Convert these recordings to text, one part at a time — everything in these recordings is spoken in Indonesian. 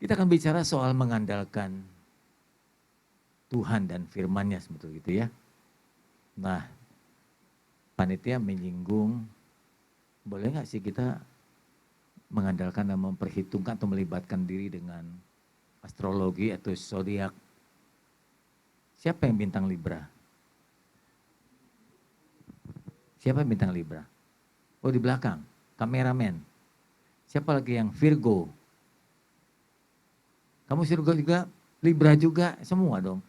Kita akan bicara soal mengandalkan Tuhan dan firman-Nya sebetulnya gitu ya. Nah, panitia menyinggung, boleh nggak sih kita mengandalkan dan memperhitungkan atau melibatkan diri dengan astrologi atau zodiak? Siapa yang bintang Libra? Siapa yang bintang Libra? Oh di belakang, kameramen. Siapa lagi yang Virgo? Kamu Virgo juga, Libra juga, semua dong.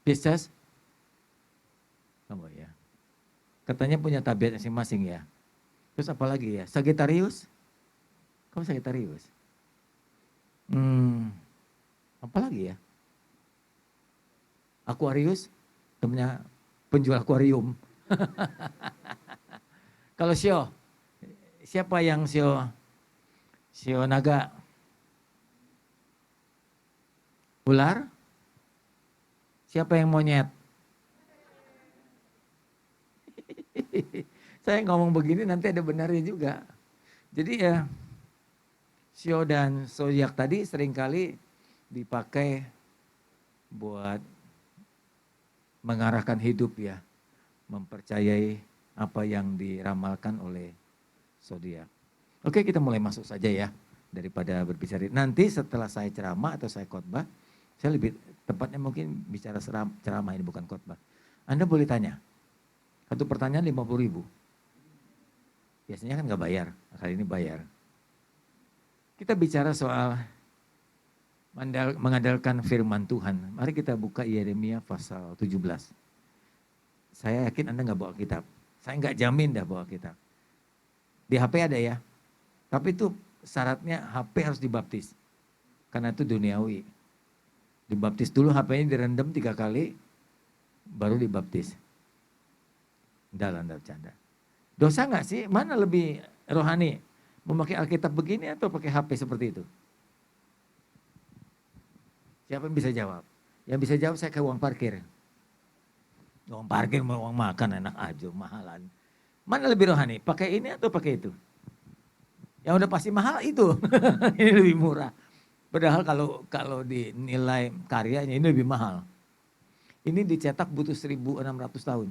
Pisces, kamu ya. Katanya punya tabiat masing-masing ya. Terus apa lagi ya? Sagittarius? Kamu Sagittarius? Apa lagi ya? Aquarius? Temennya penjual akuarium. Kalau Sio, siapa yang Sio? Sio naga? Ular? Siapa yang monyet? Saya ngomong begini nanti ada benarnya juga. Jadi ya, Sio dan zodiak tadi seringkali dipakai buat mengarahkan hidup ya, mempercayai apa yang diramalkan oleh zodiak. Oke, kita mulai masuk saja ya, daripada berbicara. Nanti setelah saya ceramah atau saya khotbah, saya lebih tepatnya mungkin bicara ceramah ini bukan khotbah. Anda boleh tanya, satu pertanyaan 50.000. Biasanya kan nggak bayar, kali ini bayar. Kita bicara soal mengandalkan firman Tuhan. Mari kita buka Yeremia pasal 17. Saya yakin Anda nggak bawa kitab. Saya nggak jamin dah bawa kitab. Di HP ada ya. Tapi itu syaratnya HP harus dibaptis. Karena itu duniawi. Dibaptis dulu, HP-nya direndam 3 kali, baru dibaptis. Enggak lah, bercanda. Dosa nggak sih? Mana lebih rohani? Memakai Alkitab begini atau pakai HP seperti itu? Siapa yang bisa jawab? Yang bisa jawab saya ke uang parkir. Uang parkir mau uang makan enak aja, mahalan. Mana lebih rohani? Pakai ini atau pakai itu? Yang udah pasti mahal itu. Ini lebih murah. Padahal kalau dinilai karyanya ini lebih mahal. Ini dicetak butuh 1.600 tahun.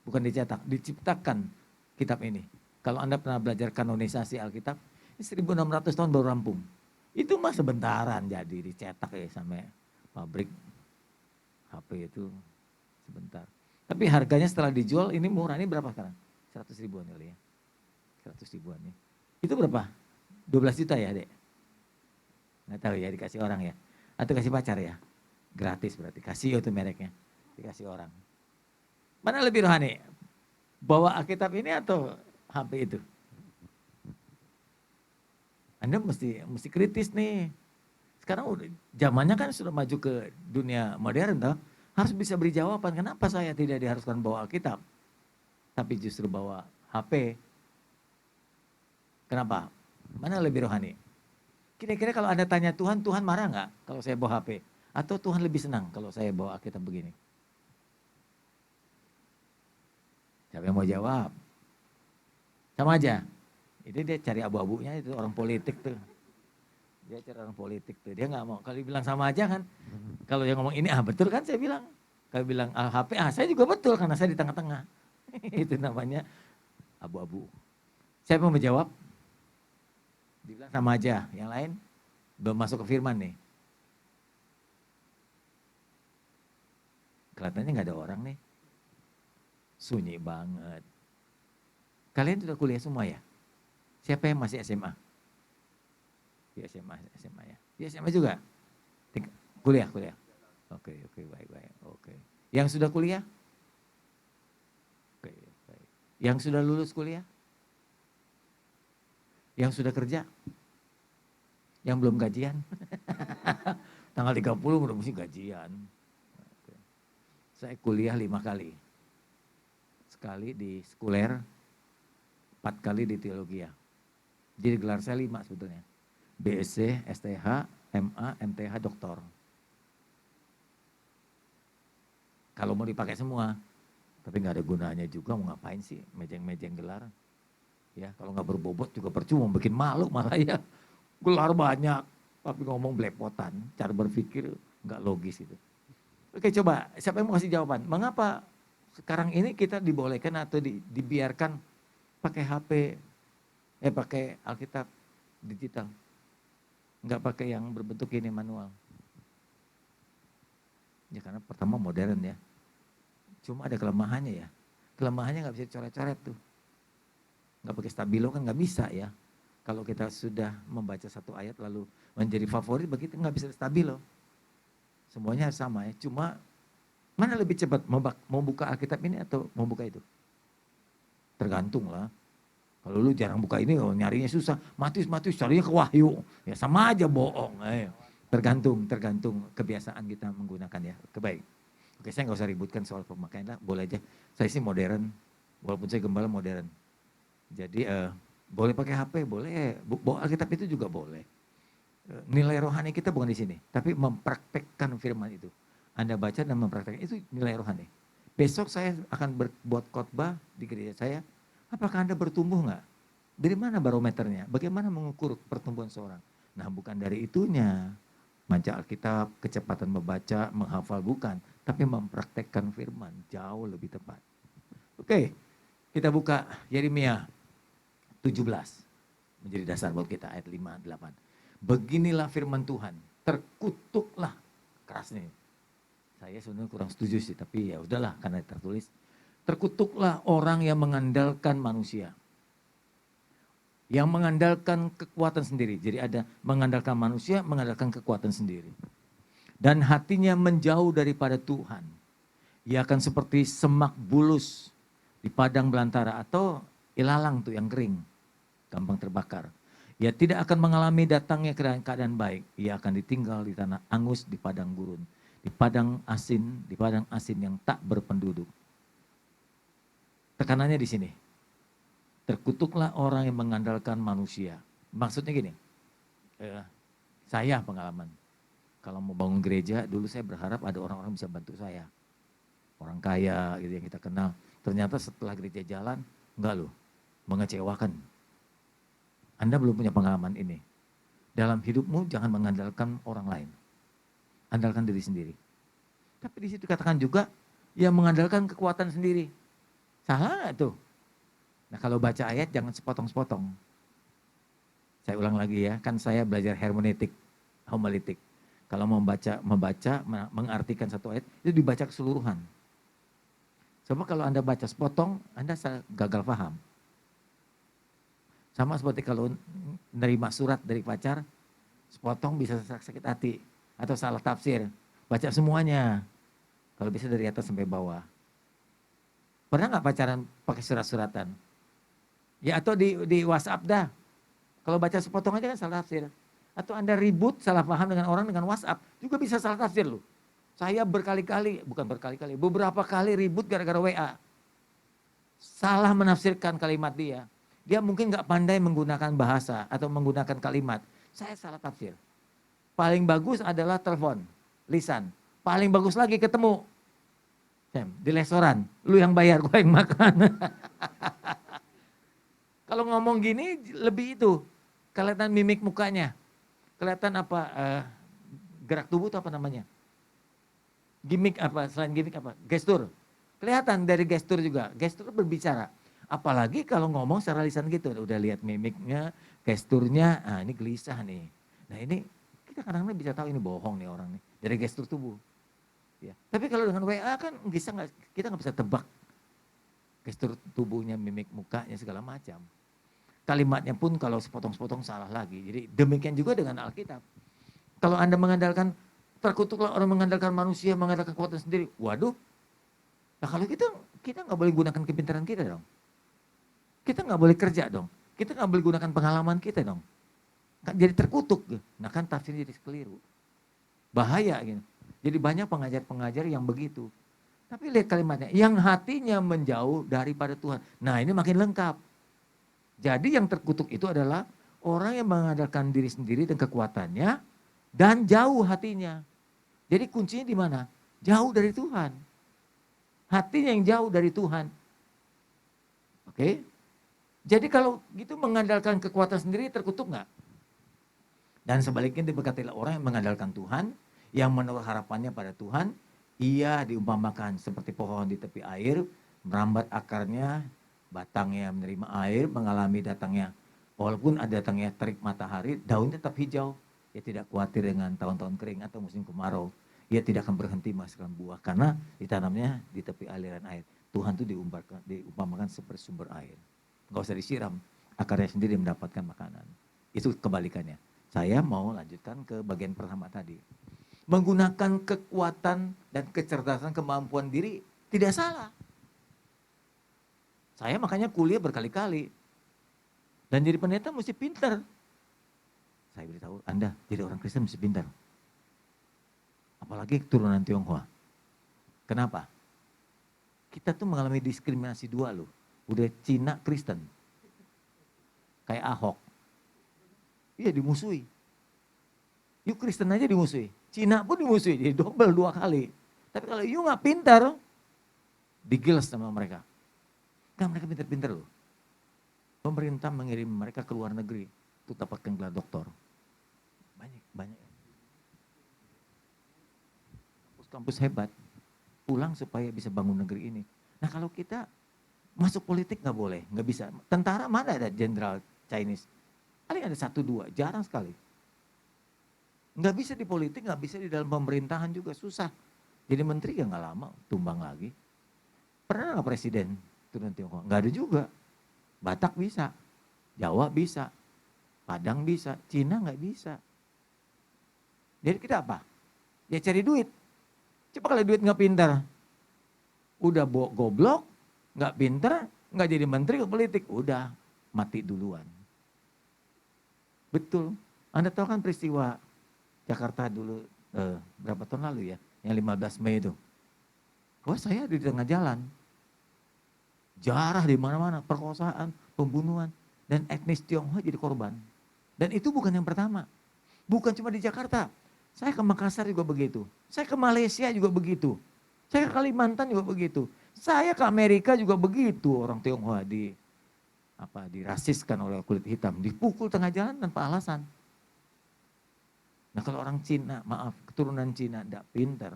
Bukan dicetak, diciptakan kitab ini. Kalau Anda pernah belajar kanonisasi Alkitab, ini 1.600 tahun baru rampung. Itu mah sebentaran jadi dicetak ya sampai pabrik HP itu sebentar. Tapi harganya setelah dijual ini murah. Ini berapa sekarang? 100 ribuan kali ya. 100 ribuan ya. Itu berapa? 12 juta ya dek? Nggak tahu ya, dikasih orang ya. Atau kasih pacar ya. Gratis berarti. Kasih itu mereknya. Dikasih orang. Mana lebih rohani? Bawa Alkitab ini atau HP itu? Anda mesti kritis nih. Sekarang udah zamannya kan sudah maju ke dunia modern toh. Harus bisa beri jawaban kenapa saya tidak diharuskan bawa Alkitab. Tapi justru bawa HP. Kenapa? Mana lebih rohani? Kira-kira kalau Anda tanya Tuhan, Tuhan marah nggak kalau saya bawa HP? Atau Tuhan lebih senang kalau saya bawa Alkitab begini? Siapa yang mau jawab? Sama aja. Itu dia cari abu-abunya itu orang politik tuh. Dia cari orang politik tuh. Dia nggak mau. Kalau bilang sama aja kan. Kalau yang ngomong ini betul kan saya bilang. Kalau bilang HP saya juga betul karena saya di tengah-tengah. Itu namanya abu-abu. Siapa yang mau menjawab? Dibilang sama aja. Yang lain belum masuk ke firman nih. Kelihatannya nggak ada orang nih. Sunyi banget. Kalian sudah kuliah semua ya? Siapa yang masih SMA? Di SMA ya. Di SMA juga? Kuliah. Oke, baik. Oke. Yang sudah kuliah? Oke, baik. Yang sudah lulus kuliah? Yang sudah kerja? Yang belum gajian? Tanggal 30 udah mesti gajian. Oke. Saya kuliah 5 kali. Sekali di sekuler, 4 kali di teologi ya. Jadi gelar saya 5 sebetulnya. BSc, STH, MA, MTH, doktor. Kalau mau dipakai semua, tapi nggak ada gunanya juga, mau ngapain sih mejeng-mejeng gelar. Ya, kalau nggak berbobot juga percuma, bikin malu malah ya. gelar banyak, tapi ngomong belepotan, cara berpikir nggak logis itu. Oke, coba siapa yang mau kasih jawaban? Mengapa sekarang ini kita dibolehkan atau dibiarkan pakai HP, pakai Alkitab digital, nggak pakai yang berbentuk ini manual? Ya karena pertama modern ya. Cuma ada kelemahannya ya. Kelemahannya nggak bisa dicoret-coret tuh. Nggak pakai stabilo kan nggak bisa ya. Kalau kita sudah membaca satu ayat lalu menjadi favorit begitu nggak bisa stabilo. Semuanya sama ya. Cuma mana lebih cepat mau buka Alkitab ini atau mau buka itu? Tergantung lah. Kalau lu jarang buka ini nyarinya susah. Matius carinya ke Wahyu. Ya sama aja bohong. Tergantung kebiasaan kita menggunakan ya. Kebaik. Oke, saya nggak usah ributkan soal pemakaian lah, boleh aja. Saya sih modern, walaupun saya gembala modern. Jadi boleh pakai HP, boleh. Bawa Alkitab itu juga boleh. Nilai rohani kita bukan di sini, tapi mempraktekkan firman itu. Anda baca dan mempraktekkan, itu nilai rohani. Besok saya akan buat khotbah di gereja saya. Apakah Anda bertumbuh nggak? Dari mana barometernya? Bagaimana mengukur pertumbuhan seorang? Nah, bukan dari itunya. Baca Alkitab, kecepatan membaca, menghafal bukan, tapi mempraktekkan firman jauh lebih tepat. Oke, kita buka Yeremia 17 menjadi dasar buat kita ayat 5, 8. Beginilah firman Tuhan, terkutuklah, keras nih. Saya sebenarnya kurang setuju sih, tapi ya udahlah karena tertulis. Terkutuklah orang yang mengandalkan manusia. Yang mengandalkan kekuatan sendiri. Jadi ada mengandalkan manusia, mengandalkan kekuatan sendiri. Dan hatinya menjauh daripada Tuhan. Ia akan seperti semak bulus di padang belantara atau ilalang tuh yang kering, gampang terbakar. Ia tidak akan mengalami datangnya keadaan baik. Ia akan ditinggal di tanah angus, di padang gurun, di padang asin yang tak berpenduduk. Tekanannya di sini. Terkutuklah orang yang mengandalkan manusia. Maksudnya gini, saya pengalaman. Kalau mau bangun gereja, dulu saya berharap ada orang-orang bisa bantu saya. Orang kaya gitu yang kita kenal. Ternyata setelah gereja jalan, enggak loh, mengecewakan. Anda belum punya pengalaman ini. Dalam hidupmu jangan mengandalkan orang lain. Andalkan diri sendiri. Tapi di situ katakan juga, yang mengandalkan kekuatan sendiri. Salah nggak tuh? Nah kalau baca ayat jangan sepotong-sepotong. Saya ulang lagi ya, kan saya belajar hermeneutik, homiletik. Kalau membaca, mengartikan satu ayat, itu dibaca keseluruhan. Coba kalau Anda baca sepotong, Anda gagal paham. Sama seperti kalau menerima surat dari pacar, sepotong bisa sakit hati. Atau salah tafsir, baca semuanya. Kalau bisa dari atas sampai bawah. Pernah nggak pacaran pakai surat-suratan? Ya atau di WhatsApp dah. Kalau baca sepotong aja kan salah tafsir. Atau Anda ribut salah paham dengan orang dengan WhatsApp. Juga bisa salah tafsir loh. Saya beberapa kali ribut gara-gara WA. Salah menafsirkan kalimat dia. Dia mungkin nggak pandai menggunakan bahasa atau menggunakan kalimat. Saya salah tafsir. Paling bagus adalah telepon, lisan. Paling bagus lagi ketemu. Di restoran, lu yang bayar, gue yang makan. Kalau ngomong gini lebih itu, kelihatan mimik mukanya. Kelihatan apa, gerak tubuh itu apa namanya? Gimik apa, selain gimik apa? Gestur. Kelihatan dari gestur juga, gestur berbicara. Apalagi kalau ngomong secara lisan gitu, udah lihat mimiknya, gesturnya, ini gelisah nih. Nah ini kita kadang-kadang bisa tahu ini bohong nih orang nih, dari gestur tubuh. Ya. Tapi kalau dengan WA kan kita nggak bisa tebak gestur tubuhnya, mimik mukanya segala macam. Kalimatnya pun kalau sepotong-sepotong salah lagi. Jadi demikian juga dengan Alkitab. Kalau Anda mengandalkan, terkutuklah orang mengandalkan manusia, mengandalkan kekuatan sendiri. Waduh, nah kalau kita nggak boleh gunakan kepintaran kita dong. Kita nggak boleh kerja dong. Kita nggak boleh gunakan pengalaman kita dong. Jadi terkutuk. Nah kan tafsirnya jadi keliru. Bahaya gitu. Jadi banyak pengajar-pengajar yang begitu. Tapi lihat kalimatnya, yang hatinya menjauh daripada Tuhan. Nah ini makin lengkap. Jadi yang terkutuk itu adalah orang yang mengandalkan diri sendiri dan kekuatannya dan jauh hatinya. Jadi kuncinya di mana? Jauh dari Tuhan. Hatinya yang jauh dari Tuhan. Oke? Jadi kalau gitu mengandalkan kekuatan sendiri terkutuk nggak? Dan sebaliknya diberkatilah orang yang mengandalkan Tuhan, yang menaruh harapannya pada Tuhan. Ia diumpamakan seperti pohon di tepi air, merambat akarnya, batangnya menerima air, mengalami datangnya. Walaupun ada datangnya terik matahari, daunnya tetap hijau. Ia tidak khawatir dengan tahun-tahun kering atau musim kemarau. Ia tidak akan berhenti menghasilkan buah karena ditanamnya di tepi aliran air. Tuhan itu diumpamakan seperti sumber air. Nggak usah disiram, akarnya sendiri mendapatkan makanan. Itu kebalikannya. Saya mau lanjutkan ke bagian pertama tadi. Menggunakan kekuatan dan kecerdasan kemampuan diri tidak salah. Saya makanya kuliah berkali-kali. Dan jadi pendeta mesti pintar. Saya beritahu Anda, jadi orang Kristen mesti pintar. Apalagi keturunan Tionghoa. Kenapa? Kita tuh mengalami diskriminasi dua loh. Udah Cina Kristen. Kayak Ahok. Iya dimusuhi. Yuk Kristen aja dimusuhi. Cina pun dimusuhi, jadi double 2 kali. Tapi kalau you gak pintar, digiles sama mereka. Kan mereka pintar-pintar loh. Pemerintah mengirim mereka ke luar negeri untuk dapatkan gelar doktor. Banyak. Kampus hebat, pulang supaya bisa bangun negeri ini. Nah kalau kita masuk politik gak boleh, gak bisa. Tentara mana ada jenderal Chinese? Paling ada 1-2, jarang sekali. Nggak bisa di politik, nggak bisa di dalam pemerintahan juga, susah. Jadi menteri ya nggak lama, tumbang lagi. Pernah nggak presiden turun Tiongkok? Nggak ada juga. Batak bisa, Jawa bisa, Padang bisa, Cina nggak bisa. Jadi kita apa? Ya cari duit. Coba kalau duit nggak pintar, udah goblok, nggak pintar, nggak jadi menteri ke politik, udah mati duluan. Betul. Anda tahu kan peristiwa Jakarta dulu berapa tahun lalu ya, yang 15 Mei itu. Wah saya di tengah jalan. Jarah di mana-mana, perkosaan, pembunuhan, dan etnis Tionghoa jadi korban. Dan itu bukan yang pertama. Bukan cuma di Jakarta. Saya ke Makassar juga begitu. Saya ke Malaysia juga begitu. Saya ke Kalimantan juga begitu. Saya ke Amerika juga begitu, orang Tionghoa dirasiskan oleh kulit hitam, dipukul tengah jalan tanpa alasan. Nah kalau orang Cina, keturunan Cina tidak pintar,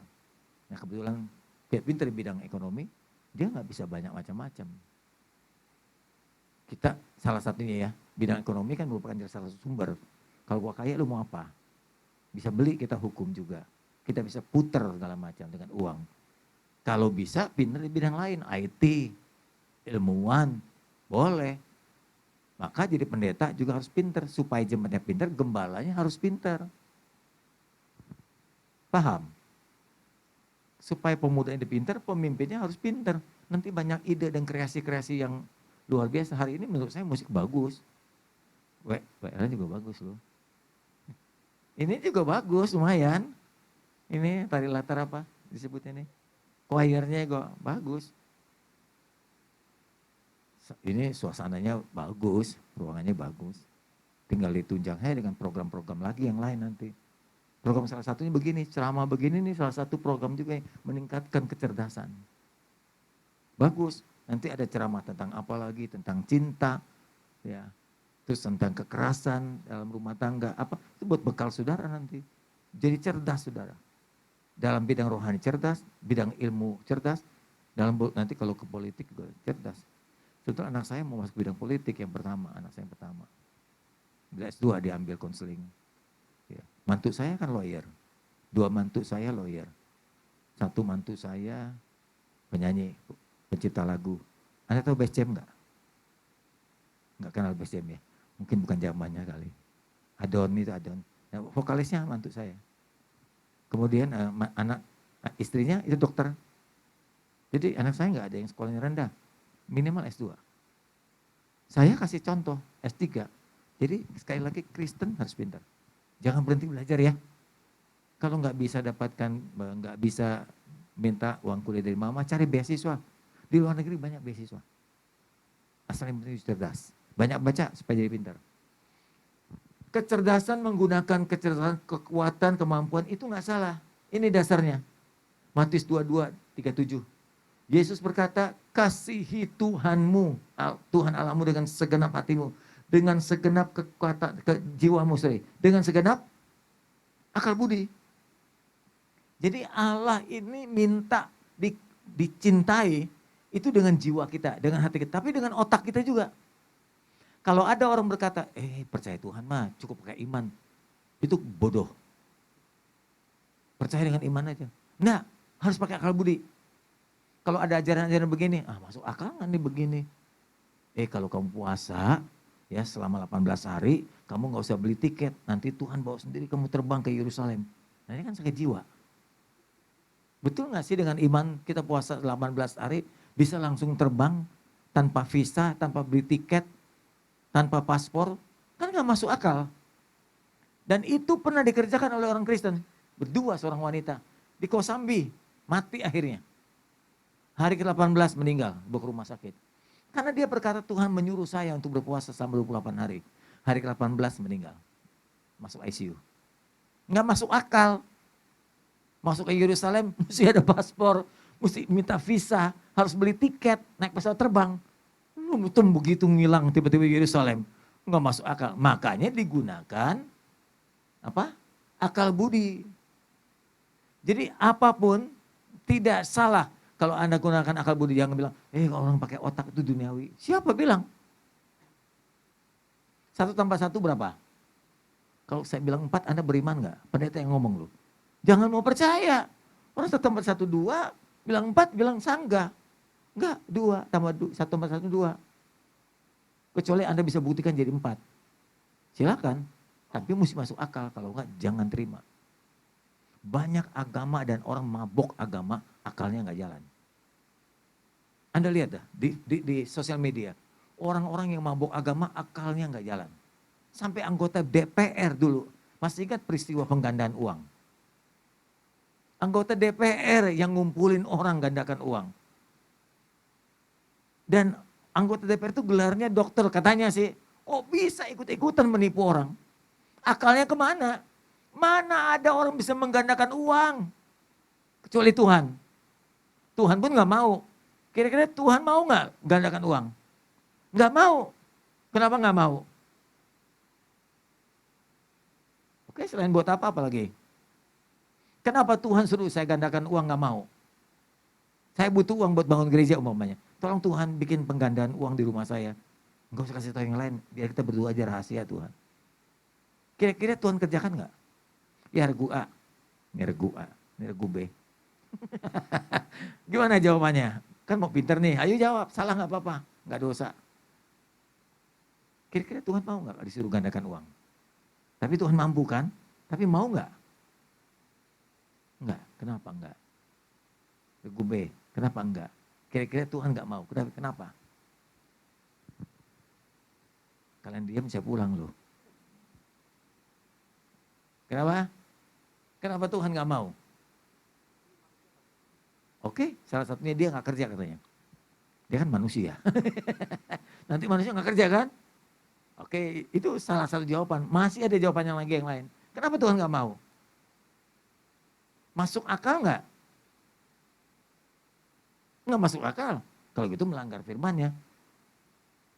nah kebetulan dia pintar di bidang ekonomi, dia nggak bisa banyak macam-macam. Kita salah satunya ya, bidang ekonomi kan merupakan salah satu sumber. Kalau gua kaya lu mau apa? Bisa beli, kita hukum juga. Kita bisa puter segala macam dengan uang. Kalau bisa pintar di bidang lain, IT, ilmuwan, boleh. Maka jadi pendeta juga harus pintar, supaya jemaatnya pintar, gembalanya harus pintar. Paham? Supaya pemuda ini pintar, pemimpinnya harus pintar. Nanti banyak ide dan kreasi-kreasi yang luar biasa. Hari ini menurut saya musik bagus. WL juga bagus loh. Ini juga bagus, lumayan. Ini tari latar apa disebut ini? Choirnya juga bagus. Ini suasananya bagus, ruangannya bagus. Tinggal ditunjang saya dengan program-program lagi yang lain nanti. Program salah satunya begini, ceramah begini nih salah satu program juga yang meningkatkan kecerdasan. Bagus, nanti ada ceramah tentang apa lagi, tentang cinta, ya, terus tentang kekerasan dalam rumah tangga, apa itu buat bekal saudara nanti. Jadi cerdas saudara. Dalam bidang rohani cerdas, bidang ilmu cerdas, nanti kalau ke politik juga cerdas. Contoh anak saya mau masuk bidang politik yang pertama, anak saya yang pertama. Bila S2 diambil konseling. Ya. Mantu saya kan lawyer, 2 mantu saya lawyer. 1 mantu saya penyanyi, pencipta lagu. Anda tahu Best Jam enggak? Enggak kenal Best Jam ya? Mungkin bukan zamannya kali. Adon itu Adon. Nah, vokalisnya mantu saya. Kemudian istrinya itu dokter. Jadi anak saya enggak ada yang sekolahnya rendah. Minimal S2. Saya kasih contoh S3. Jadi sekali lagi Kristen harus pintar. Jangan berhenti belajar ya. Kalau nggak bisa nggak bisa minta uang kuliah dari mama, cari beasiswa. Di luar negeri banyak beasiswa. Asal yang penting cerdas. Banyak baca supaya jadi pintar. Kecerdasan menggunakan kecerdasan, kekuatan, kemampuan itu nggak salah. Ini dasarnya. Matius 22:37. Yesus berkata, kasihi Tuhanmu, Tuhan Allahmu dengan segenap hatimu, dengan segenap kekuatan jiwamu, dengan segenap akal budi. Jadi Allah ini minta dicintai itu dengan jiwa kita, dengan hati kita, tapi dengan otak kita juga. Kalau ada orang berkata, percaya Tuhan mah cukup pakai iman, itu bodoh. Percaya dengan iman aja. Enggak, harus pakai akal budi. Kalau ada ajaran-ajaran begini, masuk akal nggak nih begini? Kalau kamu puasa, ya selama 18 hari, kamu nggak usah beli tiket, nanti Tuhan bawa sendiri kamu terbang ke Yerusalem. Nah ini kan sakit jiwa. Betul nggak sih dengan iman kita puasa 18 hari, bisa langsung terbang, tanpa visa, tanpa beli tiket, tanpa paspor, kan nggak masuk akal. Dan itu pernah dikerjakan oleh orang Kristen, berdua seorang wanita, di Kosambi, mati akhirnya. Hari ke-18 meninggal, bawa ke rumah sakit. Karena dia berkata Tuhan menyuruh saya untuk berpuasa selama 28 hari. Hari ke-18 meninggal, masuk ICU. Nggak masuk akal. Masuk ke Yerusalem, mesti ada paspor, mesti minta visa, harus beli tiket, naik pesawat terbang. Nonton begitu ngilang tiba-tiba Yerusalem. Nggak masuk akal. Makanya digunakan apa? Akal budi. Jadi apapun tidak salah kalau Anda gunakan akal budi. Jangan bilang, kalau orang pakai otak itu duniawi. Siapa bilang? 1 tambah 1 berapa? Kalau saya bilang 4, Anda beriman nggak? Pendeta yang ngomong loh. Jangan mau percaya. Orang 1 tambah 1 2, bilang 4, bilang sanggah. Enggak, 2 tambah 1 tambah 1 2. Kecuali Anda bisa buktikan jadi 4. Silakan, tapi mesti masuk akal. Kalau enggak, jangan terima. Banyak agama dan orang mabok agama, akalnya enggak jalan. Anda lihat dah di sosial media. Orang-orang yang mabok agama, akalnya enggak jalan. Sampai anggota DPR dulu. Masih ingat peristiwa penggandaan uang? Anggota DPR yang ngumpulin orang gandakan uang. Dan anggota DPR itu gelarnya dokter, katanya sih, bisa ikut-ikutan menipu orang. Akalnya kemana? Mana ada orang bisa menggandakan uang? Kecuali Tuhan. Tuhan pun gak mau. Kira-kira Tuhan mau gak gandakan uang? Gak mau. Kenapa gak mau? Oke, selain buat apa lagi? Kenapa Tuhan suruh saya gandakan uang gak mau? Saya butuh uang buat bangun gereja umpamanya. Tolong Tuhan bikin penggandaan uang di rumah saya. Enggak usah kasih tahu yang lain, biar kita berdua aja rahasia Tuhan. Kira-kira Tuhan kerjakan gak? Ya regu A, ini regu B. Gimana jawabannya? Kan mau pinter nih, ayo jawab, salah gak apa-apa, gak dosa. Kira-kira Tuhan mau gak disuruh gandakan uang? Tapi Tuhan mampu kan? Tapi mau gak? Enggak, kenapa enggak? Regu B, kenapa enggak? Kira-kira Tuhan enggak mau, kenapa? Kalian diam saya pulang loh. Kenapa? Kenapa Tuhan enggak mau? Oke, salah satunya dia enggak kerja katanya. Dia kan manusia. Nanti manusia enggak kerja kan? Oke, itu salah satu jawaban. Masih ada jawabannya lagi yang lain. Kenapa Tuhan enggak mau? Masuk akal enggak? Enggak masuk akal. Kalau gitu melanggar firman-Nya.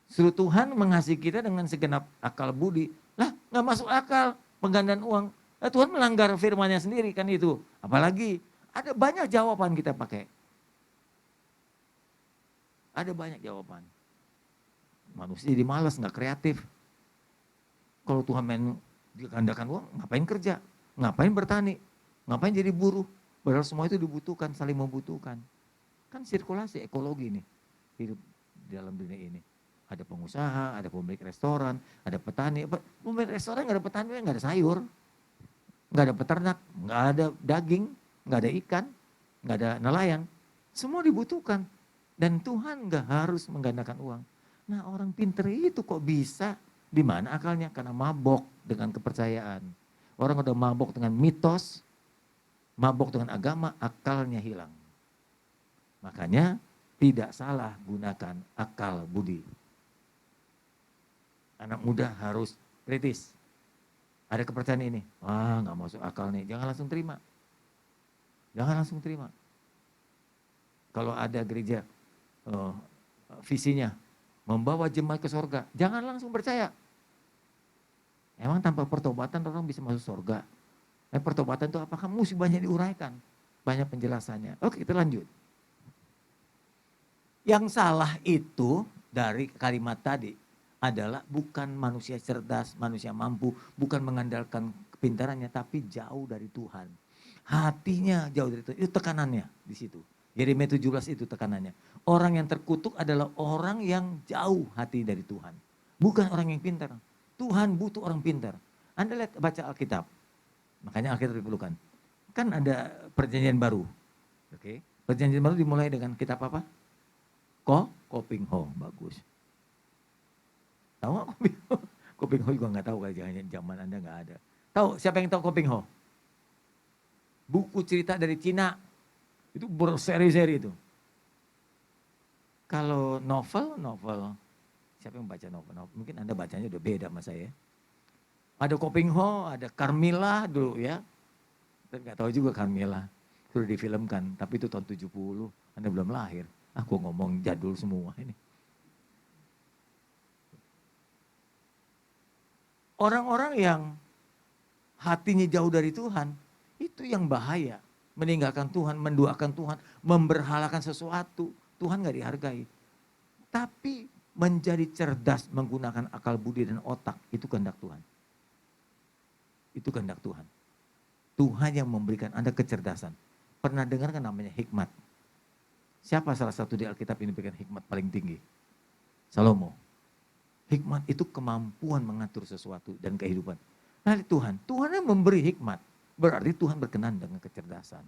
Suruh Tuhan mengasihi kita dengan segenap akal budi. Lah enggak masuk akal penggandaan uang. Lah Tuhan melanggar firman-Nya sendiri kan itu. Apalagi ada banyak jawaban kita pakai. Ada banyak jawaban. Manusia jadi malas, enggak kreatif. Kalau Tuhan main digandakan uang, ngapain kerja? Ngapain bertani? Ngapain jadi buruh? Padahal semua itu dibutuhkan, saling membutuhkan. Kan sirkulasi ekologi nih, hidup di dalam dunia ini. Ada pengusaha, ada pemilik restoran, ada petani. Pemilik restoran nggak ada petani, nggak ada sayur. Nggak ada peternak, nggak ada daging, nggak ada ikan, nggak ada nelayan. Semua dibutuhkan. Dan Tuhan nggak harus menggandakan uang. Nah orang pinter itu kok bisa? Di mana akalnya? Karena mabok dengan kepercayaan. Orang udah mabok dengan mitos, mabok dengan agama, akalnya hilang. Makanya tidak salah gunakan akal budi. Anak muda harus kritis. Ada kepercayaan ini, nggak masuk akal nih, jangan langsung terima. Jangan langsung terima. Kalau ada gereja visinya membawa jemaat ke surga, jangan langsung percaya. Emang tanpa pertobatan orang bisa masuk surga? Pertobatan itu apakah mesti banyak diuraikan? Banyak penjelasannya. Oke, kita lanjut. Yang salah itu dari kalimat tadi adalah bukan manusia cerdas, manusia mampu, bukan mengandalkan kepintarannya, tapi jauh dari Tuhan. Hatinya jauh dari Tuhan, itu tekanannya di situ. Yeremia 17 itu tekanannya. Orang yang terkutuk adalah orang yang jauh hati dari Tuhan. Bukan orang yang pintar. Tuhan butuh orang pintar. Anda lihat baca Alkitab. Makanya Alkitab diperlukan. Kan ada perjanjian baru. Oke. Perjanjian baru dimulai dengan kitab apa? Koping Ho, bagus. Tahu nggak Koping Ho? Koping Ho juga nggak tahu kali, jangan zaman Anda nggak ada. Tahu siapa yang tahu Koping Ho? Buku cerita dari Cina, itu berseri-seri itu. Kalau novel, siapa yang baca novel? Mungkin Anda bacanya udah beda sama saya. Ada Koping Ho, ada Carmilla dulu ya. Dan nggak tahu juga Carmilla. Sudah difilmkan, tapi itu tahun 70, Anda belum lahir. Aku ngomong jadul semua ini. Orang-orang yang hatinya jauh dari Tuhan, itu yang bahaya. Meninggalkan Tuhan, menduakan Tuhan, memberhalakan sesuatu. Tuhan gak dihargai. Tapi menjadi cerdas menggunakan akal budi dan otak, itu kehendak Tuhan. Itu kehendak Tuhan. Tuhan yang memberikan Anda kecerdasan. Pernah dengar kan namanya hikmat? Siapa salah satu di Alkitab ini berikan hikmat paling tinggi? Salomo. Hikmat itu kemampuan mengatur sesuatu dan kehidupan. Nah Tuhan yang memberi hikmat. Berarti Tuhan berkenan dengan kecerdasan.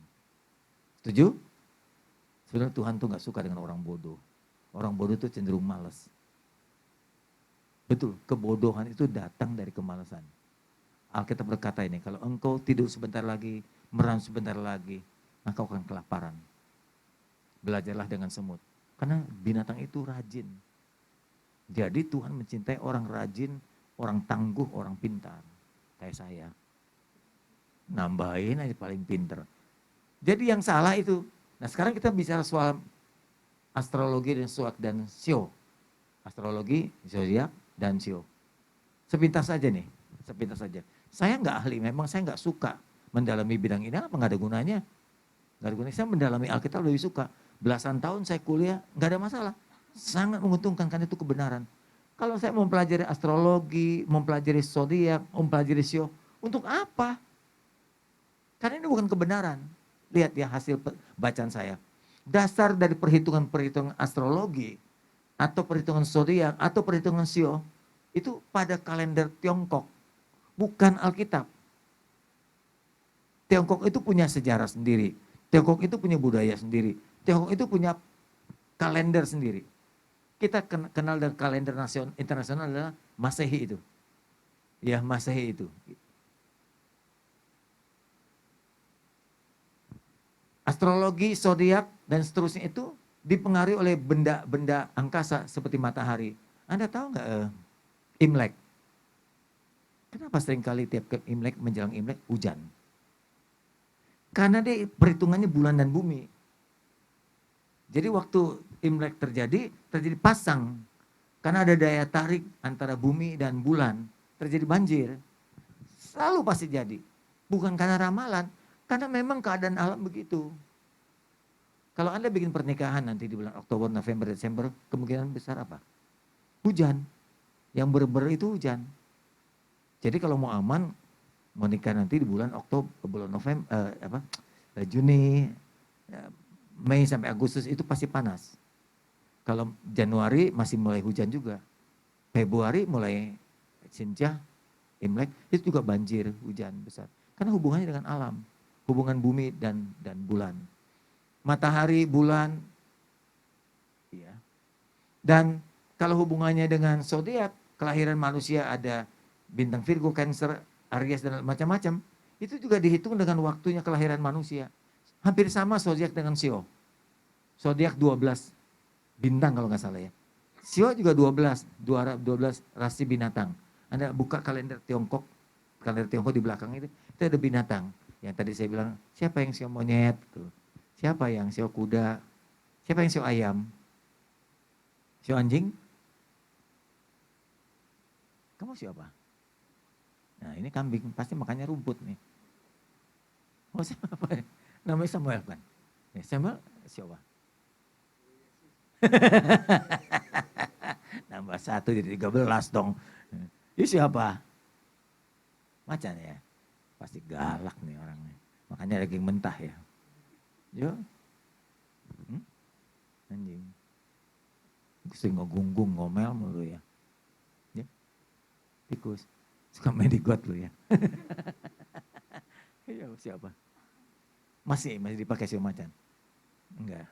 Setuju? Sebenarnya Tuhan tuh gak suka dengan orang bodoh. Orang bodoh itu cenderung malas. Betul, kebodohan itu datang dari kemalasan. Alkitab berkata ini, kalau engkau tidur sebentar lagi, merem sebentar lagi, maka kau akan kelaparan. Belajarlah dengan semut. Karena binatang itu rajin. Jadi Tuhan mencintai orang rajin, orang tangguh, orang pintar. Kayak saya. Nambahin aja paling pintar. Jadi yang salah itu. Nah sekarang kita bicara soal astrologi dan sio. Astrologi, zodiak, dan sio. Sepintas saja nih, sepintas saja. Saya nggak ahli, memang saya nggak suka mendalami bidang ini, apa nggak ada gunanya? Nggak ada gunanya, saya mendalami Alkitab lebih suka. Belasan tahun saya kuliah, nggak ada masalah. Sangat menguntungkan karena itu kebenaran. Kalau saya mempelajari astrologi, mempelajari zodiak, mempelajari sio, untuk apa? Karena ini bukan kebenaran. Lihat ya hasil bacaan saya. Dasar dari perhitungan-perhitungan astrologi, atau perhitungan zodiak, atau perhitungan sio, itu pada kalender Tiongkok, bukan Alkitab. Tiongkok itu punya sejarah sendiri. Tiongkok itu punya budaya sendiri. Tiongkok itu punya kalender sendiri. Kita kenal dari kalender internasional adalah Masehi itu. Ya, Masehi itu. Astrologi, zodiak, dan seterusnya itu dipengaruhi oleh benda-benda angkasa seperti matahari. Anda tahu nggak Imlek? Kenapa seringkali tiap ke Imlek, menjelang Imlek, hujan? Karena dia perhitungannya bulan dan bumi. Jadi waktu Imlek terjadi pasang. Karena ada daya tarik antara bumi dan bulan, terjadi banjir. Selalu pasti jadi. Bukan karena ramalan, karena memang keadaan alam begitu. Kalau Anda bikin pernikahan nanti di bulan Oktober, November, Desember, kemungkinan besar apa? Hujan. Yang ber itu hujan. Jadi kalau mau aman, mau nikah nanti di bulan Oktober, bulan November, Juni, Mei sampai Agustus itu pasti panas. Kalau Januari masih mulai hujan juga. Februari mulai Sinjah, Imlek, itu juga banjir, hujan besar. Karena hubungannya dengan alam, hubungan bumi dan bulan. Matahari, bulan, ya. Dan kalau hubungannya dengan zodiak, kelahiran manusia ada bintang Virgo, Cancer, Aries dan macam-macam, itu juga dihitung dengan waktunya kelahiran manusia. Hampir sama zodiak dengan Sio. Zodiak 12 bintang kalau nggak salah ya. Sio juga 12 rasi binatang. Anda buka kalender Tiongkok di belakang itu ada binatang. Yang tadi saya bilang, siapa yang sio monyet? Tuh. Siapa yang sio kuda? Siapa yang sio ayam? Sio anjing? Kamu siapa? Nah ini kambing, pasti makannya rumput nih. Oh siapa ya? Namanya Samuel kan? Ya, Samuel siapa? Nambah 1 jadi 13 dong. Ini siapa? Macan ya? Pasti galak nih orangnya. Makanya daging mentah ya. Yo. Anjing. Sering ngegunggung, ngomel mulu ya. Ya, tikus. Suka main di got lu ya. Iya siapa? Masih dipakai sio macan? Enggak.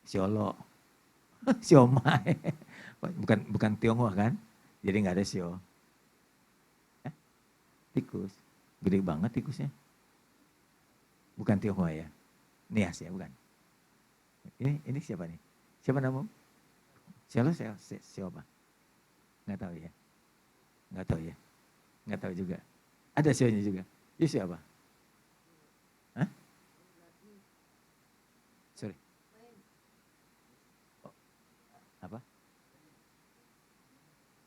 Siolo. Siomay. Bukan Tionghoa kan? Jadi nggak ada sio. Tikus. Gede banget tikusnya. Bukan Tionghoa ya? Nias ya, bukan? Ini siapa nih? Siapa namamu? Siapa? Nggak tahu ya? Nggak tahu ya? Nggak tahu juga. Ada sionya juga. Ini siapa? Hah? Sorry. Oh, apa?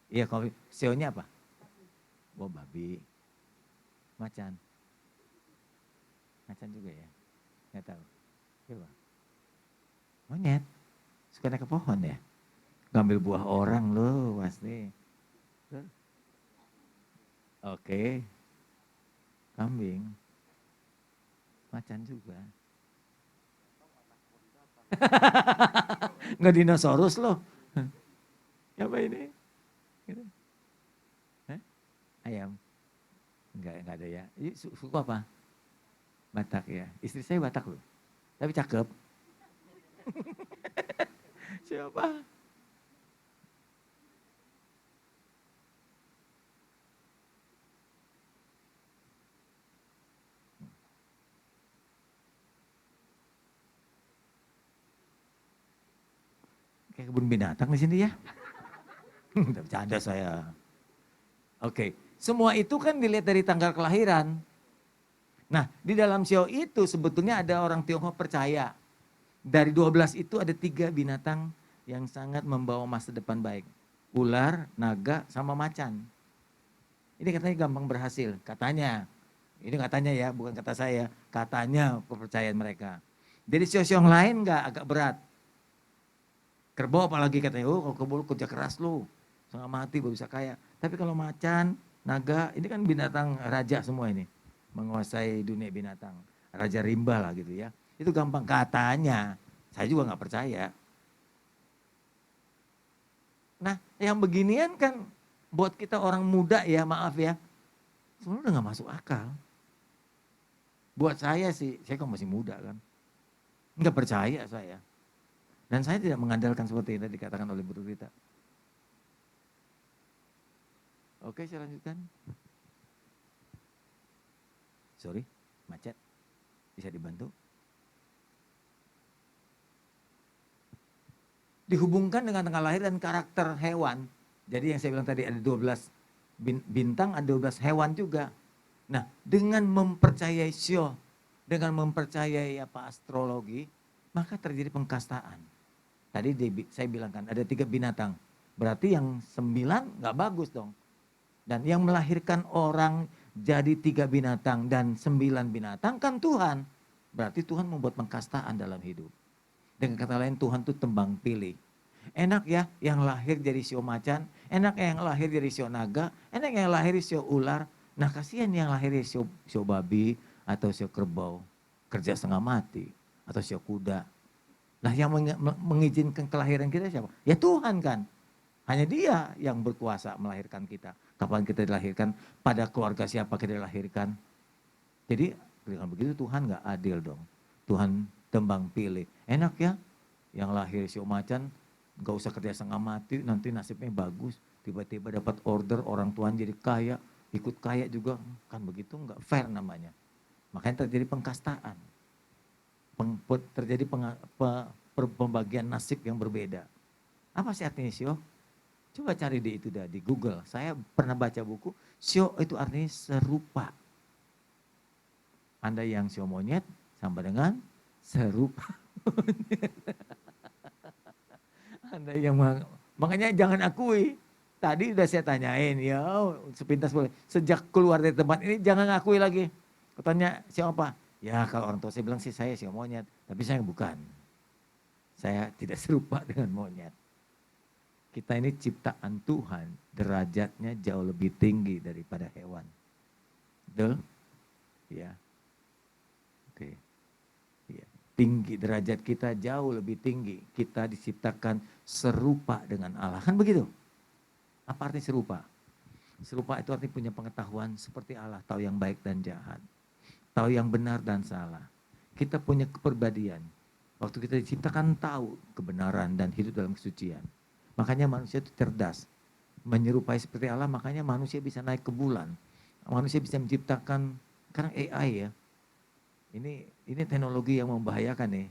Iya, sionya apa? Oh, babi. Macan. Macan juga ya? Nggak tahu. Coba. Monyet. Suka naik ke pohon ya? Ngambil buah orang loh, pasti. Oke. Kambing. Macan juga. Nggak dinosaurus loh. Apa ini? Gitu. Ayam. Enggak ada ya. Suku apa? Batak ya. Istri saya Batak loh. Tapi cakep. Siapa? Kayak kebun binatang di sini ya. Bercanda saya. Oke, semua itu kan dilihat dari tanggal kelahiran. Nah, di dalam sio itu sebetulnya ada orang Tionghoa percaya. Dari 12 itu ada 3 binatang yang sangat membawa masa depan baik. Ular, naga, sama macan. Ini katanya gampang berhasil, katanya. Ini katanya ya, bukan kata saya. Katanya kepercayaan mereka. Jadi sio-sio yang lain nggak agak berat. Kerbau apalagi katanya, oh kalau kerbau kerja keras lu, setengah mati baru bisa kaya. Tapi kalau macan, naga, ini kan binatang raja semua ini. Menguasai dunia binatang. Raja rimba lah gitu ya. Itu gampang katanya. Saya juga nggak percaya. Nah yang beginian kan buat kita orang muda ya, maaf ya. Sebenarnya udah nggak masuk akal. Buat saya sih, saya kan masih muda kan. Nggak percaya saya. Dan saya tidak mengandalkan seperti yang tadi dikatakan oleh Bu Rita. Oke, saya lanjutkan. Sorry, macet. Bisa dibantu? Dihubungkan dengan tanggal lahir dan karakter hewan. Jadi yang saya bilang tadi ada 12 bintang, ada 12 hewan juga. Nah, dengan mempercayai sio, dengan mempercayai apa astrologi, maka terjadi pengkastaan. Tadi saya bilang kan ada 3 binatang. Berarti yang 9 nggak bagus dong. Dan yang melahirkan orang jadi 3 binatang dan 9 binatang kan Tuhan. Berarti Tuhan membuat pengkastaan dalam hidup. Dengan kata lain Tuhan tuh tembang pilih. Enak ya yang lahir jadi sio macan, enak yang lahir jadi sio naga, enak yang lahir sio ular. Nah kasihan yang lahir sio babi atau sio kerbau, kerja setengah mati atau sio kuda. Nah yang mengizinkan kelahiran kita siapa? Ya Tuhan kan. Hanya dia yang berkuasa melahirkan kita. Kapan kita dilahirkan, pada keluarga siapa kita dilahirkan. Jadi dengan begitu Tuhan gak adil dong. Tuhan tembang pilih. Enak ya, yang lahir sio macan gak usah kerja setengah mati, nanti nasibnya bagus. Tiba-tiba dapat order, orang tuan jadi kaya, ikut kaya juga. Kan begitu gak fair namanya. Makanya terjadi pengkastaan. Terjadi pembagian nasib yang berbeda. Apa sih artinya sio? Coba cari di itu dah, di Google. Saya pernah baca buku, sio itu artinya serupa. Anda yang sio monyet sama dengan serupa monyet. Anda yang makanya jangan akui. Tadi udah saya tanyain, ya sepintas boleh. Sejak keluar dari tempat ini jangan ngakui lagi. Katanya siapa? Ya kalau orang tua saya bilang sih saya monyet. Tapi saya bukan. Saya tidak serupa dengan monyet. Kita ini ciptaan Tuhan, derajatnya jauh lebih tinggi daripada hewan. Betul? Ya. Oke. Ya. Tinggi derajat kita jauh lebih tinggi. Kita diciptakan serupa dengan Allah. Kan begitu? Apa arti serupa? Serupa itu artinya punya pengetahuan seperti Allah. Tahu yang baik dan jahat. Tahu yang benar dan salah. Kita punya kepribadian. Waktu kita diciptakan tahu kebenaran dan hidup dalam kesucian. Makanya manusia itu cerdas. Menyerupai seperti Allah, makanya manusia bisa naik ke bulan. Manusia bisa menciptakan, karena AI ya. Ini teknologi yang membahayakan nih.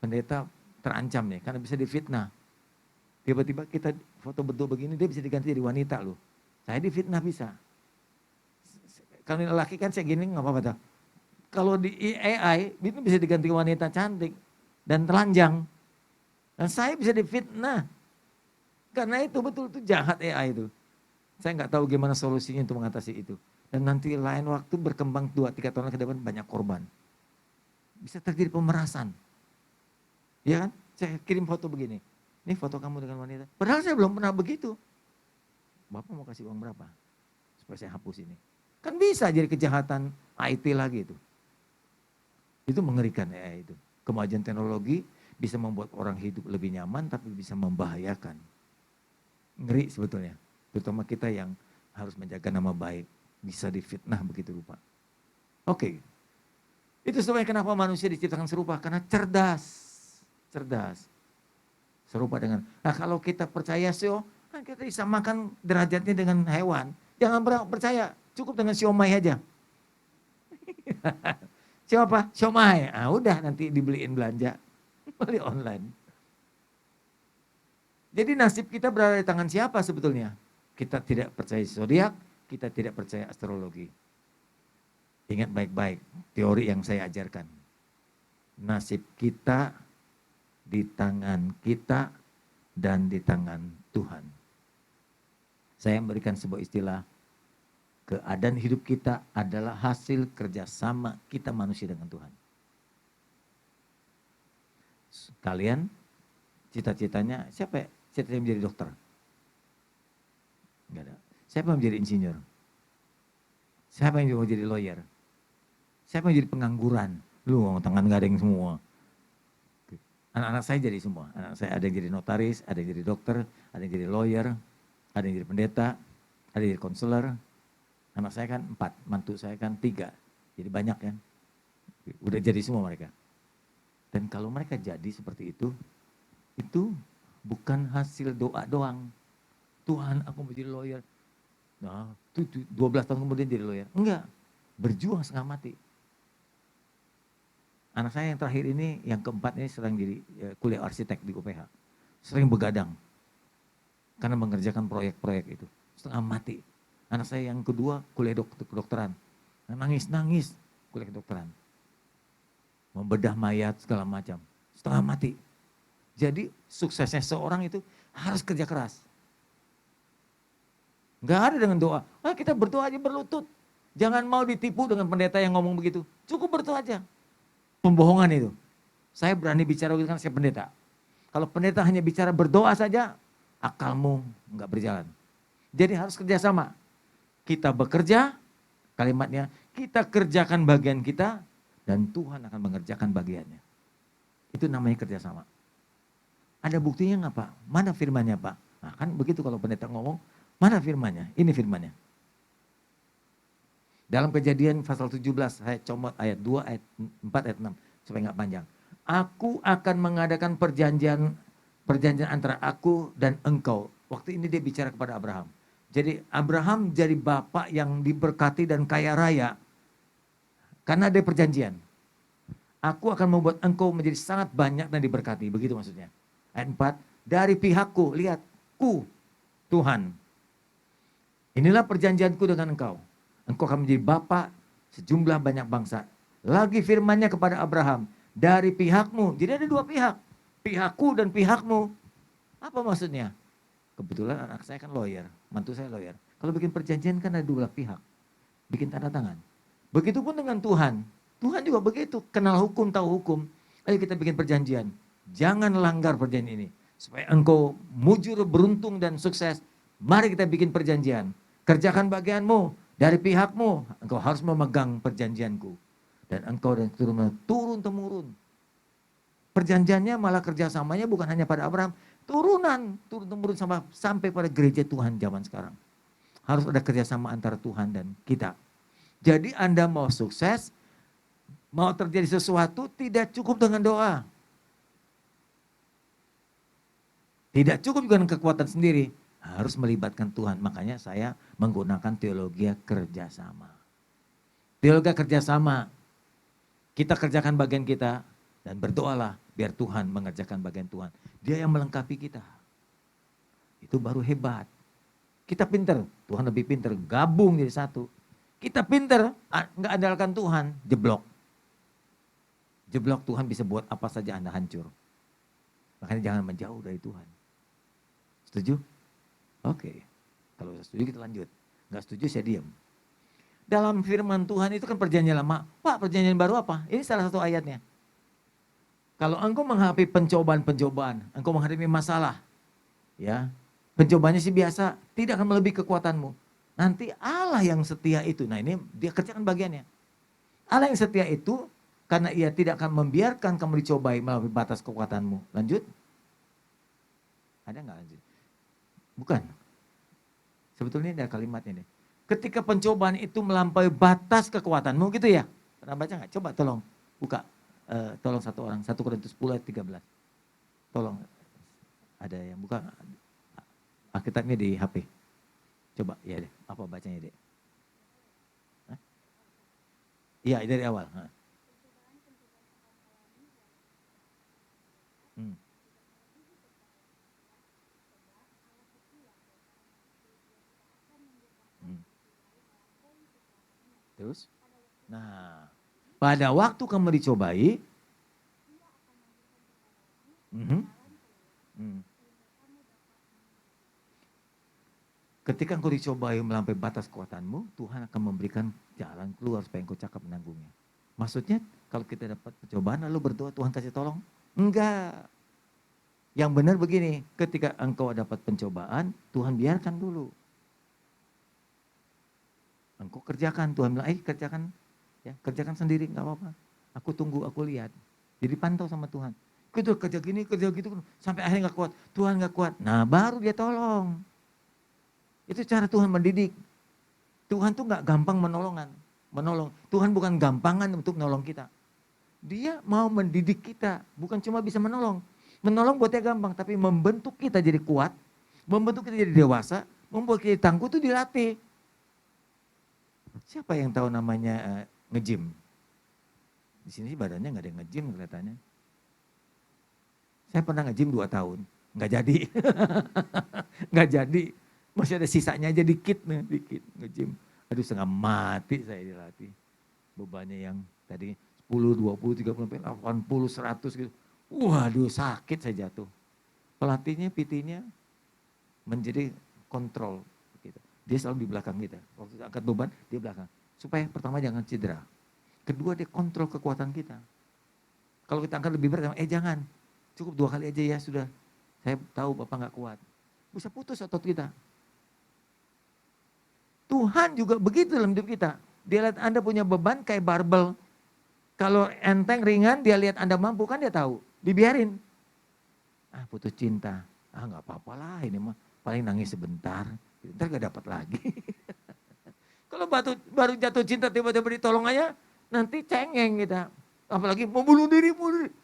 Pendeta terancam nih, karena bisa difitnah. Tiba-tiba kita foto betul begini, dia bisa diganti jadi wanita loh. Saya difitnah bisa. Kalau laki kan saya gini nggak apa-apa. Kalau di AI, itu bisa diganti wanita cantik dan telanjang. Dan saya bisa difitnah. Karena itu betul itu jahat AI itu. Saya nggak tahu gimana solusinya untuk mengatasi itu. Dan nanti lain waktu berkembang 2-3 tahun ke depan banyak korban. Bisa terjadi pemerasan. Ya kan? Saya kirim foto begini. Ini foto kamu dengan wanita. Padahal saya belum pernah begitu. Bapak mau kasih uang berapa? Supaya saya hapus ini. Kan bisa jadi kejahatan IT lagi itu. Itu mengerikan AI itu. Kemajuan teknologi bisa membuat orang hidup lebih nyaman tapi bisa membahayakan. Ngeri sebetulnya. Terutama kita yang harus menjaga nama baik. Bisa difitnah begitu rupa. Oke. Itu sebabnya kenapa manusia diciptakan serupa. Karena cerdas. Cerdas. Serupa dengan. Nah kalau kita percaya kan kita disamakan derajatnya dengan hewan. Jangan percaya. Cukup dengan siomay aja. Siapa? Siomay. Ah udah nanti dibeliin belanja. Beli online. Jadi nasib kita berada di tangan siapa sebetulnya? Kita tidak percaya zodiak, kita tidak percaya astrologi. Ingat baik-baik teori yang saya ajarkan. Nasib kita di tangan kita dan di tangan Tuhan. Saya memberikan sebuah istilah, keadaan hidup kita adalah hasil kerjasama kita manusia dengan Tuhan. Kalian cita-citanya siapa ya? Cita-citanya menjadi dokter? Enggak ada. Siapa yang menjadi insinyur? Siapa yang mau jadi lawyer? Siapa yang jadi pengangguran? Lu tangan gading semua. Anak-anak saya jadi semua. Anak saya ada yang jadi notaris, ada yang jadi dokter, ada yang jadi lawyer, ada yang jadi pendeta, ada yang jadi konselor. Anak saya kan 4, mantu saya kan 3. Jadi banyak kan. Udah jadi semua mereka. Dan kalau mereka jadi seperti itu bukan hasil doa doang. Tuhan aku mau jadi lawyer. Nah, 12 tahun kemudian jadi lawyer. Enggak, berjuang setengah mati. Anak saya yang terakhir ini, yang keempat ini sedang jadi kuliah arsitek di UPH. Sering begadang. Karena mengerjakan proyek-proyek itu. Setengah mati. Anak saya yang kedua kuliah kedokteran. Nangis-nangis kuliah kedokteran. Membedah mayat segala macam. Setengah mati. Jadi suksesnya seorang itu harus kerja keras. Enggak ada dengan doa. Kita berdoa aja berlutut. Jangan mau ditipu dengan pendeta yang ngomong begitu. Cukup berdoa aja. Pembohongan itu. Saya berani bicara begitu kan saya pendeta. Kalau pendeta hanya bicara berdoa saja, akalmu enggak berjalan. Jadi harus kerjasama. Kita bekerja, kalimatnya, kita kerjakan bagian kita, dan Tuhan akan mengerjakan bagiannya. Itu namanya kerjasama. Ada buktinya nggak Pak? Mana firmannya Pak? Nah kan begitu kalau pendeta ngomong, mana firmannya? Ini firmannya. Dalam Kejadian pasal 17, saya comot ayat 2, ayat 4, ayat 6, supaya nggak panjang. Aku akan mengadakan perjanjian antara aku dan engkau. Waktu ini dia bicara kepada Abraham. Jadi Abraham jadi bapak yang diberkati dan kaya raya. Karena ada perjanjian. Aku akan membuat engkau menjadi sangat banyak dan diberkati. Begitu maksudnya. Ayat 4, dari pihakku, lihat, Tuhan. Inilah perjanjianku dengan engkau. Engkau akan menjadi bapak sejumlah banyak bangsa. Lagi firmannya kepada Abraham, dari pihakmu. Jadi ada 2 pihak. Pihakku dan pihakmu. Apa maksudnya? Kebetulan anak saya kan lawyer, mantu saya lawyer. Kalau bikin perjanjian kan ada dua pihak, bikin tanda tangan. Begitupun dengan Tuhan. Tuhan juga begitu, kenal hukum, tahu hukum. Ayo kita bikin perjanjian. Jangan langgar perjanjian ini. Supaya engkau mujur, beruntung dan sukses. Mari kita bikin perjanjian. Kerjakan bagianmu dari pihakmu. Engkau harus memegang perjanjianku. Dan engkau dan turun-temurun. Perjanjiannya malah kerjasamanya bukan hanya pada Abraham. Turun-temurun sampai pada gereja Tuhan zaman sekarang. Harus ada kerjasama antara Tuhan dan kita. Jadi Anda mau sukses, mau terjadi sesuatu tidak cukup dengan doa. Tidak cukup dengan kekuatan sendiri, harus melibatkan Tuhan. Makanya saya menggunakan teologi kerjasama. Teologi kerjasama, kita kerjakan bagian kita dan berdoalah biar Tuhan mengerjakan bagian Tuhan. Dia yang melengkapi kita. Itu baru hebat. Kita pinter, Tuhan lebih pinter, gabung jadi satu. Kita pinter, nggak andalkan Tuhan, jeblok. Jeblok Tuhan bisa buat apa saja Anda hancur. Makanya jangan menjauh dari Tuhan. Setuju? Oke. Kalau setuju kita lanjut. Nggak setuju saya diam. Dalam firman Tuhan itu kan perjanjian lama. Pak, perjanjian baru apa? Ini salah satu ayatnya. Kalau engkau menghadapi pencobaan, engkau menghadapi masalah, ya, pencobanya sih biasa, tidak akan melebihi kekuatanmu. Nanti Allah yang setia itu, nah ini dia kerjakan bagiannya. Allah yang setia itu, karena ia tidak akan membiarkan kamu dicobai melalui batas kekuatanmu. Lanjut. Ada nggak lanjut? Bukan. Sebetulnya ada kalimatnya nih. Ketika pencobaan itu melampaui batas kekuatanmu, gitu ya. Pernah baca nggak? Coba tolong buka. Tolong satu orang, 1 Korintus 10 ayat 13. Tolong, ada yang buka Alkitabnya di HP. Coba, ya deh, apa bacanya deh? Iya, dari awal. Hmm. Hmm. Terus? Nah, pada waktu kamu dicobai, ketika engkau dicobai melampaui batas kekuatanmu, Tuhan akan memberikan jalan keluar supaya engkau cakap menanggungnya. Maksudnya kalau kita dapat percobaan lalu berdoa Tuhan kasih tolong? Enggak. Yang benar begini, ketika engkau dapat pencobaan, Tuhan biarkan dulu. Engkau kerjakan, Tuhan bilang, kerjakan, ya, kerjakan sendiri, nggak apa-apa. Aku tunggu, aku lihat. Jadi pantau sama Tuhan. Kita kerja gini, kerja gitu, sampai akhirnya nggak kuat. Tuhan nggak kuat, nah baru dia tolong. Itu cara Tuhan mendidik. Tuhan tuh nggak gampang menolong. Tuhan bukan gampangan untuk menolong kita. Dia mau mendidik kita, bukan cuma bisa menolong. Menolong buatnya gampang, tapi membentuk kita jadi kuat, membentuk kita jadi dewasa, membuat kita tangguh itu dilatih. Siapa yang tahu namanya nge-gym? Di sini badannya nggak ada yang nge-gym kelihatannya. Saya pernah nge-gym 2 tahun, nggak jadi. Nggak jadi, masih ada sisanya aja dikit nge-gym. Aduh setengah mati saya dilatih. Bebannya yang tadi 10, 20, 30, 80, 100 gitu. Waduh sakit saya jatuh. Pelatihnya, PT-nya menjadi kontrol. Gitu. Dia selalu di belakang kita. Waktu angkat beban, dia belakang. Supaya pertama jangan cedera. Kedua dia kontrol kekuatan kita. Kalau kita angkat lebih berat, jangan. Cukup 2 kali aja ya sudah. Saya tahu Bapak nggak kuat. Bisa putus otot kita. Tuhan juga begitu dalam hidup kita. Dia lihat Anda punya beban kayak barbel. Kalau enteng ringan, dia lihat Anda mampu kan dia tahu. Dibiarin. Putus cinta. Nggak apa-apa lah ini mah. Paling nangis sebentar. Ntar gak dapat lagi. Kalau baru jatuh cinta tiba-tiba ditolong aja. Nanti cengeng kita. Apalagi mau bunuh diri.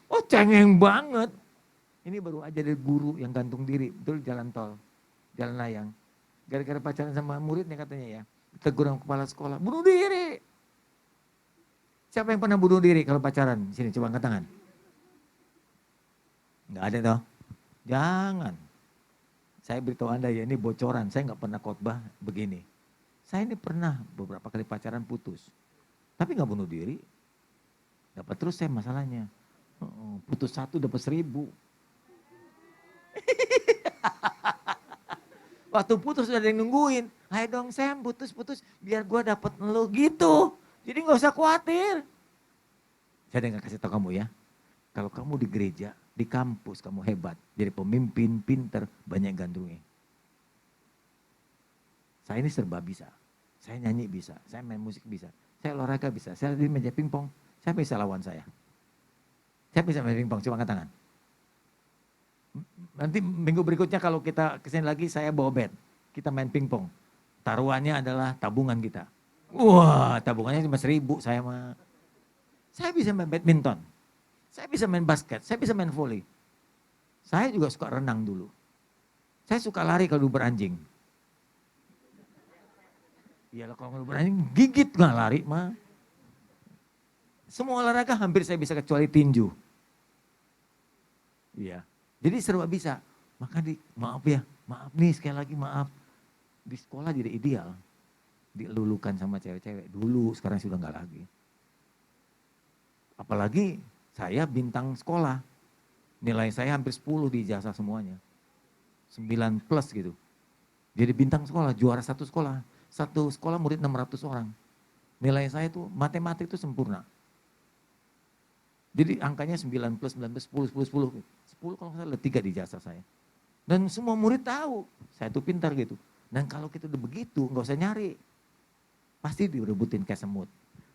Oh cengeng banget. Ini baru aja dari guru yang gantung diri. Betul jalan tol. Jalan layang. Gara-gara pacaran sama muridnya katanya ya. Tegur sama kepala sekolah. Bunuh diri. Siapa yang pernah bunuh diri kalau pacaran? Sini coba angkat tangan. Nggak ada toh. Jangan. Saya beritahu Anda ya ini bocoran. Saya nggak pernah khotbah begini. Saya ini pernah beberapa kali pacaran putus. Tapi nggak bunuh diri. Dapat terus saya masalahnya. Putus 1 dapat 1000. Waktu putus udah ada yang nungguin. Ayo dong Sam, putus-putus biar gue dapet lo gitu. Jadi gak usah khawatir. Saya dengar kasih tau kamu ya. Kalau kamu di gereja, di kampus kamu hebat. Jadi pemimpin, pinter, banyak gandrungnya. Saya ini serba bisa. Saya nyanyi bisa, saya main musik bisa. Saya olahraga bisa, saya di meja pingpong. Siapa bisa lawan saya? Siapa bisa main pingpong? Coba angkat tangan. Nanti minggu berikutnya kalau kita kesini lagi saya bawa bed. Kita main pingpong. Taruhannya adalah tabungan kita. Wah, tabungannya cuma 1.000 saya mah. Saya bisa main badminton. Saya bisa main basket, saya bisa main volley. Saya juga suka renang dulu. Saya suka lari kalau beranjing. Iyalah kalau beranjing gigit nggak lari mah. Semua olahraga hampir saya bisa kecuali tinju. Iya. Jadi serba bisa. Maka maaf nih sekali lagi maaf. Di sekolah jadi ideal. Dilulukan sama cewek-cewek dulu, sekarang sudah nggak lagi. Apalagi saya bintang sekolah. Nilai saya hampir 10 di ijazah semuanya. 9 plus gitu. Jadi bintang sekolah, juara satu sekolah. Satu sekolah murid 600 orang. Nilai saya itu matematik itu sempurna. Jadi angkanya 9 plus, 9 plus, 10, 10, 10. 10 kalau nggak salah 3 di ijazah saya. Dan semua murid tahu, saya itu pintar gitu. Dan kalau kita udah begitu, nggak usah nyari. Pasti direbutin kayak semut.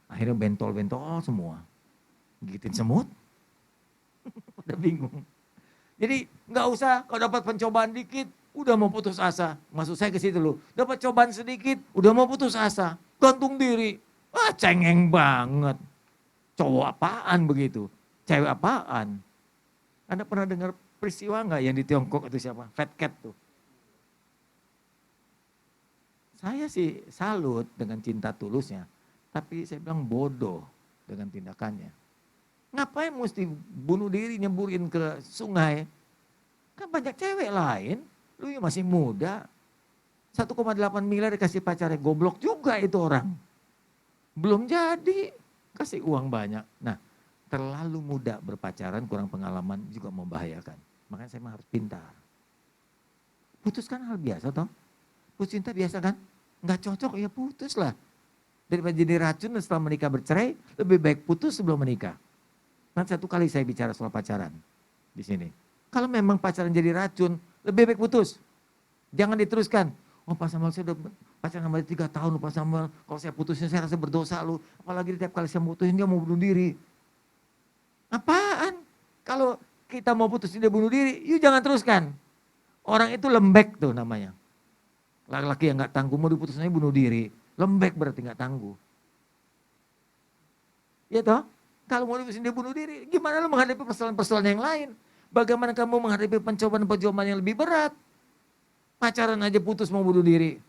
Akhirnya bentol-bentol semua. Gigitin semut, udah bingung. Jadi nggak usah kalau dapat pencobaan dikit, udah mau putus asa. Maksud saya ke situ loh. Dapat cobaan sedikit, udah mau putus asa. Gantung diri. Wah cengeng banget. Cowok apaan begitu? Cewek apaan? Anda pernah dengar peristiwa nggak yang di Tiongkok itu siapa? Fat Cat tuh. Saya sih salut dengan cinta tulusnya. Tapi saya bilang bodoh dengan tindakannya. Ngapain mesti bunuh diri nyeburin ke sungai? Kan banyak cewek lain. Lu yang masih muda. 1,8 miliar dikasih pacarnya. Goblok juga itu orang. Belum jadi. Kasih uang banyak. Nah terlalu muda berpacaran kurang pengalaman juga membahayakan. Makanya saya harus pintar. Putus kan hal biasa toh. Putus cinta biasa kan. Nggak cocok ya putus lah. Daripada jadi racun dan setelah menikah bercerai. Lebih baik putus sebelum menikah. Nanti satu kali saya bicara soal pacaran di sini. Kalau memang pacaran jadi racun, lebih baik putus. Jangan diteruskan. Oh Pak Samuel saya udah pacaran sama 3 tahun Pak Samuel. Kalau saya putusnya saya rasa berdosa lu. Apalagi tiap kali saya putusin dia mau bunuh diri. Apaan? Kalau kita mau putusin dia bunuh diri, yuk jangan teruskan. Orang itu lembek tuh namanya. Laki-laki yang gak tangguh mau diputusin dia bunuh diri. Lembek berarti gak tangguh. Ya toh? Kalau mau dia bunuh diri, gimana lu menghadapi persoalan-persoalan yang lain? Bagaimana kamu menghadapi pencobaan-pencobaan yang lebih berat? Pacaran aja putus mau bunuh diri.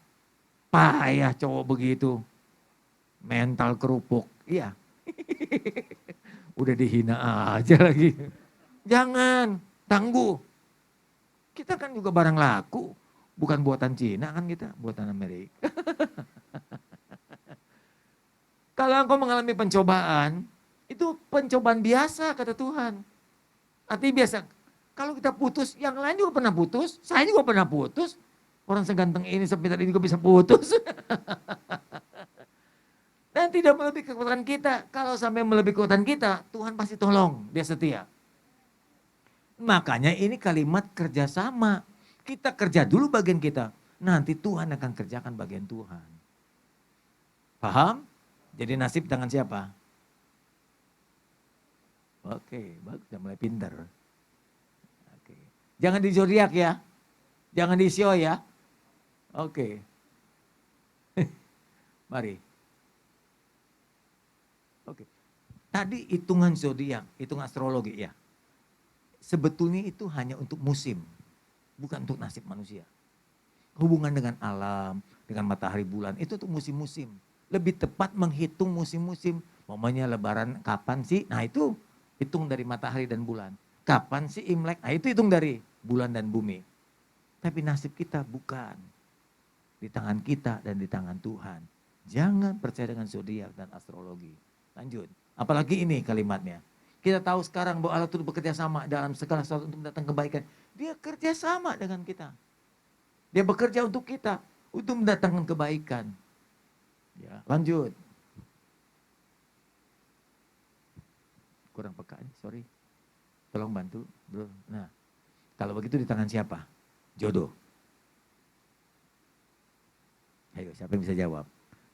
Payah cowok begitu. Mental kerupuk. Iya. Udah dihina aja lagi. Jangan, tangguh. Kita kan juga barang laku. Bukan buatan Cina kan kita, buatan Amerika. Kalau engkau mengalami pencobaan, itu pencobaan biasa kata Tuhan. Artinya biasa. Kalau kita putus, yang lain juga pernah putus. Saya juga pernah putus. Orang seganteng ini, sepintar ini juga bisa putus. Dan tidak melebihi kekuatan kita. Kalau sampai melebihi kekuatan kita, Tuhan pasti tolong. Dia setia. Makanya ini kalimat kerjasama. Kita kerja dulu bagian kita. Nanti Tuhan akan kerjakan bagian Tuhan. Paham? Jadi nasib tangan siapa? Oke, bagus, udah mulai pinter. Oke. Jangan di zodiak ya. Jangan di sio ya. Oke. Mari. Oke. Tadi hitungan zodiak, hitungan astrologi ya. Sebetulnya itu hanya untuk musim, bukan untuk nasib manusia. Hubungan dengan alam, dengan matahari bulan, itu untuk musim-musim. Lebih tepat menghitung musim-musim. Momennya lebaran kapan sih? Nah itu hitung dari matahari dan bulan. Kapan sih Imlek? Nah itu hitung dari bulan dan bumi. Tapi nasib kita bukan. Di tangan kita dan di tangan Tuhan. Jangan percaya dengan zodiak dan astrologi. Lanjut. Apalagi ini kalimatnya. Kita tahu sekarang bahwa Allah itu bekerja sama dalam segala sesuatu untuk mendatangkan kebaikan. Dia kerja sama dengan kita. Dia bekerja untuk kita, untuk mendatangkan kebaikan. Ya, lanjut. Kurang peka nih, sorry. Tolong bantu, bro. Nah, kalau begitu di tangan siapa? Jodoh. Ayo, siapa yang bisa jawab?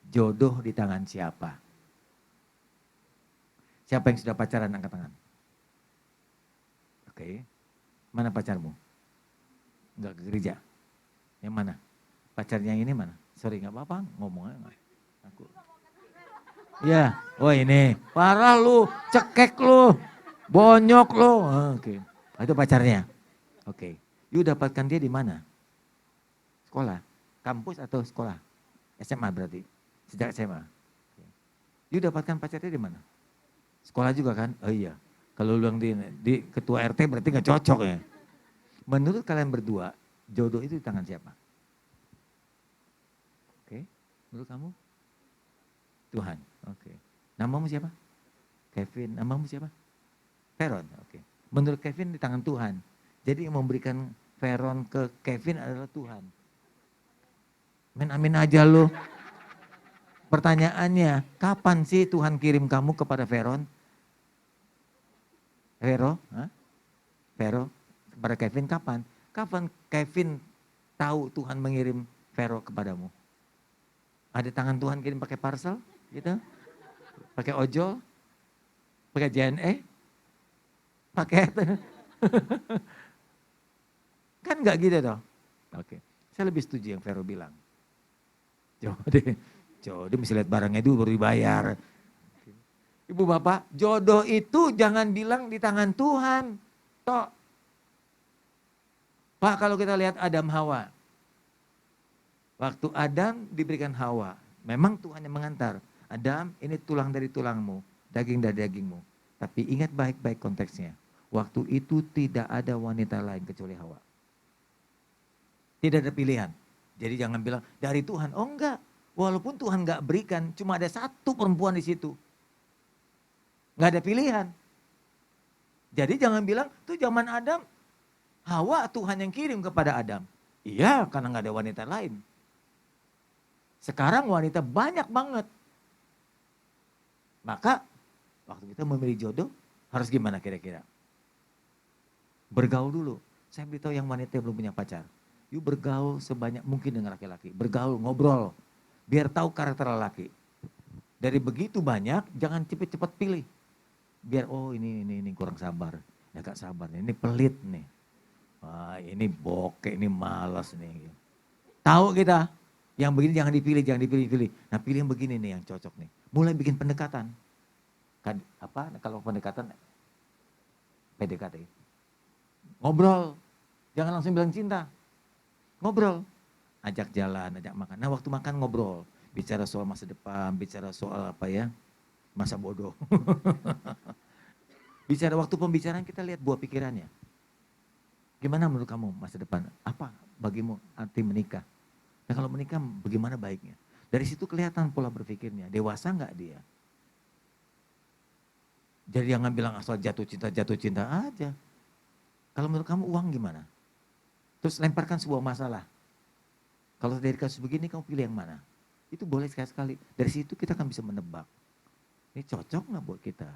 Jodoh di tangan siapa? Siapa yang sudah pacaran angkat tangan? Oke. Mana pacarmu? Enggak ke gereja. Yang mana? Pacarnya yang ini mana? Sorry, nggak apa-apa, ngomongnya nggak. Aku. Ya, oh ini, parah lu, cekek lu, bonyok lu. Oke. Itu pacarnya. Oke. You dapatkan dia di mana? Sekolah, kampus atau sekolah? SMA berarti. Sejak SMA. You dapatkan pacarnya di mana? Sekolah juga kan? Oh iya. Kalau lu yang di ketua RT berarti nggak cocok ya. Menurut kalian berdua, jodoh itu di tangan siapa? Oke, menurut kamu? Tuhan. Oke. Namamu siapa? Kevin. Namamu siapa? Veron. Oke. Menurut Kevin di tangan Tuhan. Jadi yang memberikan Veron ke Kevin adalah Tuhan. Men amin aja lo. Pertanyaannya, kapan sih Tuhan kirim kamu kepada Veron? Vero? Hah? Vero? Kepada Kevin kapan? Kapan Kevin tahu Tuhan mengirim Vero kepadamu? Ada tangan Tuhan kirim pakai parcel gitu? Pakai ojol? Pakai JNE? Pakai kan enggak gitu toh? Oke. Saya lebih setuju yang Vero bilang. Jodoh mesti lihat barangnya dulu baru dibayar. Ibu bapak, jodoh itu jangan bilang di tangan Tuhan. Toh. Pak, kalau kita lihat Adam Hawa. Waktu Adam diberikan Hawa, memang Tuhan yang mengantar. Adam, ini tulang dari tulangmu, daging dari dagingmu. Tapi ingat baik-baik konteksnya. Waktu itu tidak ada wanita lain kecuali Hawa. Tidak ada pilihan. Jadi jangan bilang dari Tuhan. Oh enggak, walaupun Tuhan enggak berikan, cuma ada satu perempuan di situ. Enggak ada pilihan. Jadi jangan bilang, tuh zaman Adam, Hawa Tuhan yang kirim kepada Adam. Iya, karena enggak ada wanita lain. Sekarang wanita banyak banget. Maka waktu kita memilih jodoh harus gimana kira-kira? Bergaul dulu. Saya beritahu yang wanita yang belum punya pacar. Yuk bergaul sebanyak mungkin dengan laki-laki. Bergaul, ngobrol. Biar tahu karakter laki. Dari begitu banyak, jangan cepet-cepet pilih. Biar oh ini kurang sabar. Ya gak sabar, ini pelit nih. Wah, ini bokeh, ini malas nih. Tahu kita, yang begini jangan dipilih. Nah pilih yang begini nih yang cocok nih. Mulai bikin pendekatan. Kan, apa kalau pendekatan PDKT. Ngobrol, jangan langsung bilang cinta. Ngobrol, ajak jalan, ajak makan. Nah waktu makan ngobrol, bicara soal masa depan, bicara soal apa ya, masa bodoh. Bicara waktu pembicaraan kita lihat buah pikirannya. Gimana menurut kamu masa depan? Apa bagimu arti menikah? Nah kalau menikah bagaimana baiknya? Dari situ kelihatan pola berpikirnya, dewasa nggak dia? Jadi jangan bilang asal jatuh cinta aja. Kalau menurut kamu uang gimana? Terus lemparkan sebuah masalah. Kalau dari kasus begini kamu pilih yang mana? Itu boleh sekali-sekali. Dari situ kita akan bisa menebak. Ini cocok nggak buat kita?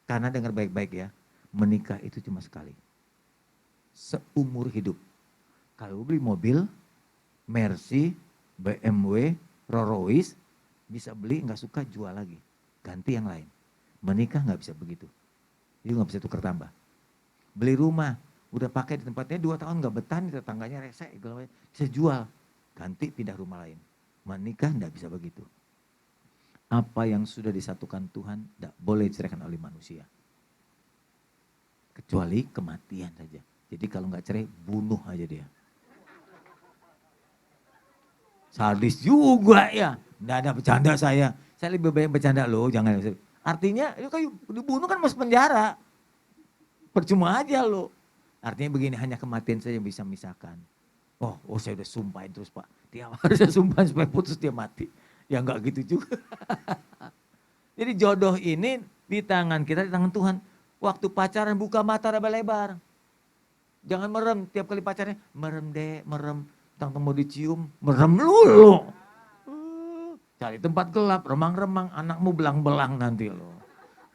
Karena dengar baik-baik ya, menikah itu cuma sekali. Seumur hidup. Kalau beli mobil, Mercy, BMW, Rolls Royce, bisa beli nggak suka jual lagi. Ganti yang lain. Menikah nggak bisa begitu. Itu nggak bisa tukar tambah. Beli rumah, udah pakai di tempatnya 2 tahun nggak betah nih tetangganya rese, bisa jual, ganti pindah rumah lain. Menikah nggak bisa begitu. Apa yang sudah disatukan Tuhan tidak boleh diceraikan oleh manusia. Kecuali kematian saja. Jadi kalau nggak cerai, bunuh aja dia. Sadis juga ya. Nggak ada bercanda saya. Saya lebih banyak bercanda loh, jangan. Artinya, kayak dibunuh kan masuk penjara. Percuma aja loh. Artinya begini, hanya kematian saja yang bisa memisahkan. Oh saya udah sumpahin terus Pak. Dia harusnya sumpahin supaya putus dia mati. Ya enggak gitu juga. Jadi jodoh ini di tangan kita, di tangan Tuhan. Waktu pacaran buka mata lebar-lebar. Jangan merem, tiap kali pacarnya merem deh, merem. tentang mau dicium, merem lulu. Cari tempat gelap, remang-remang, anakmu belang-belang nanti loh.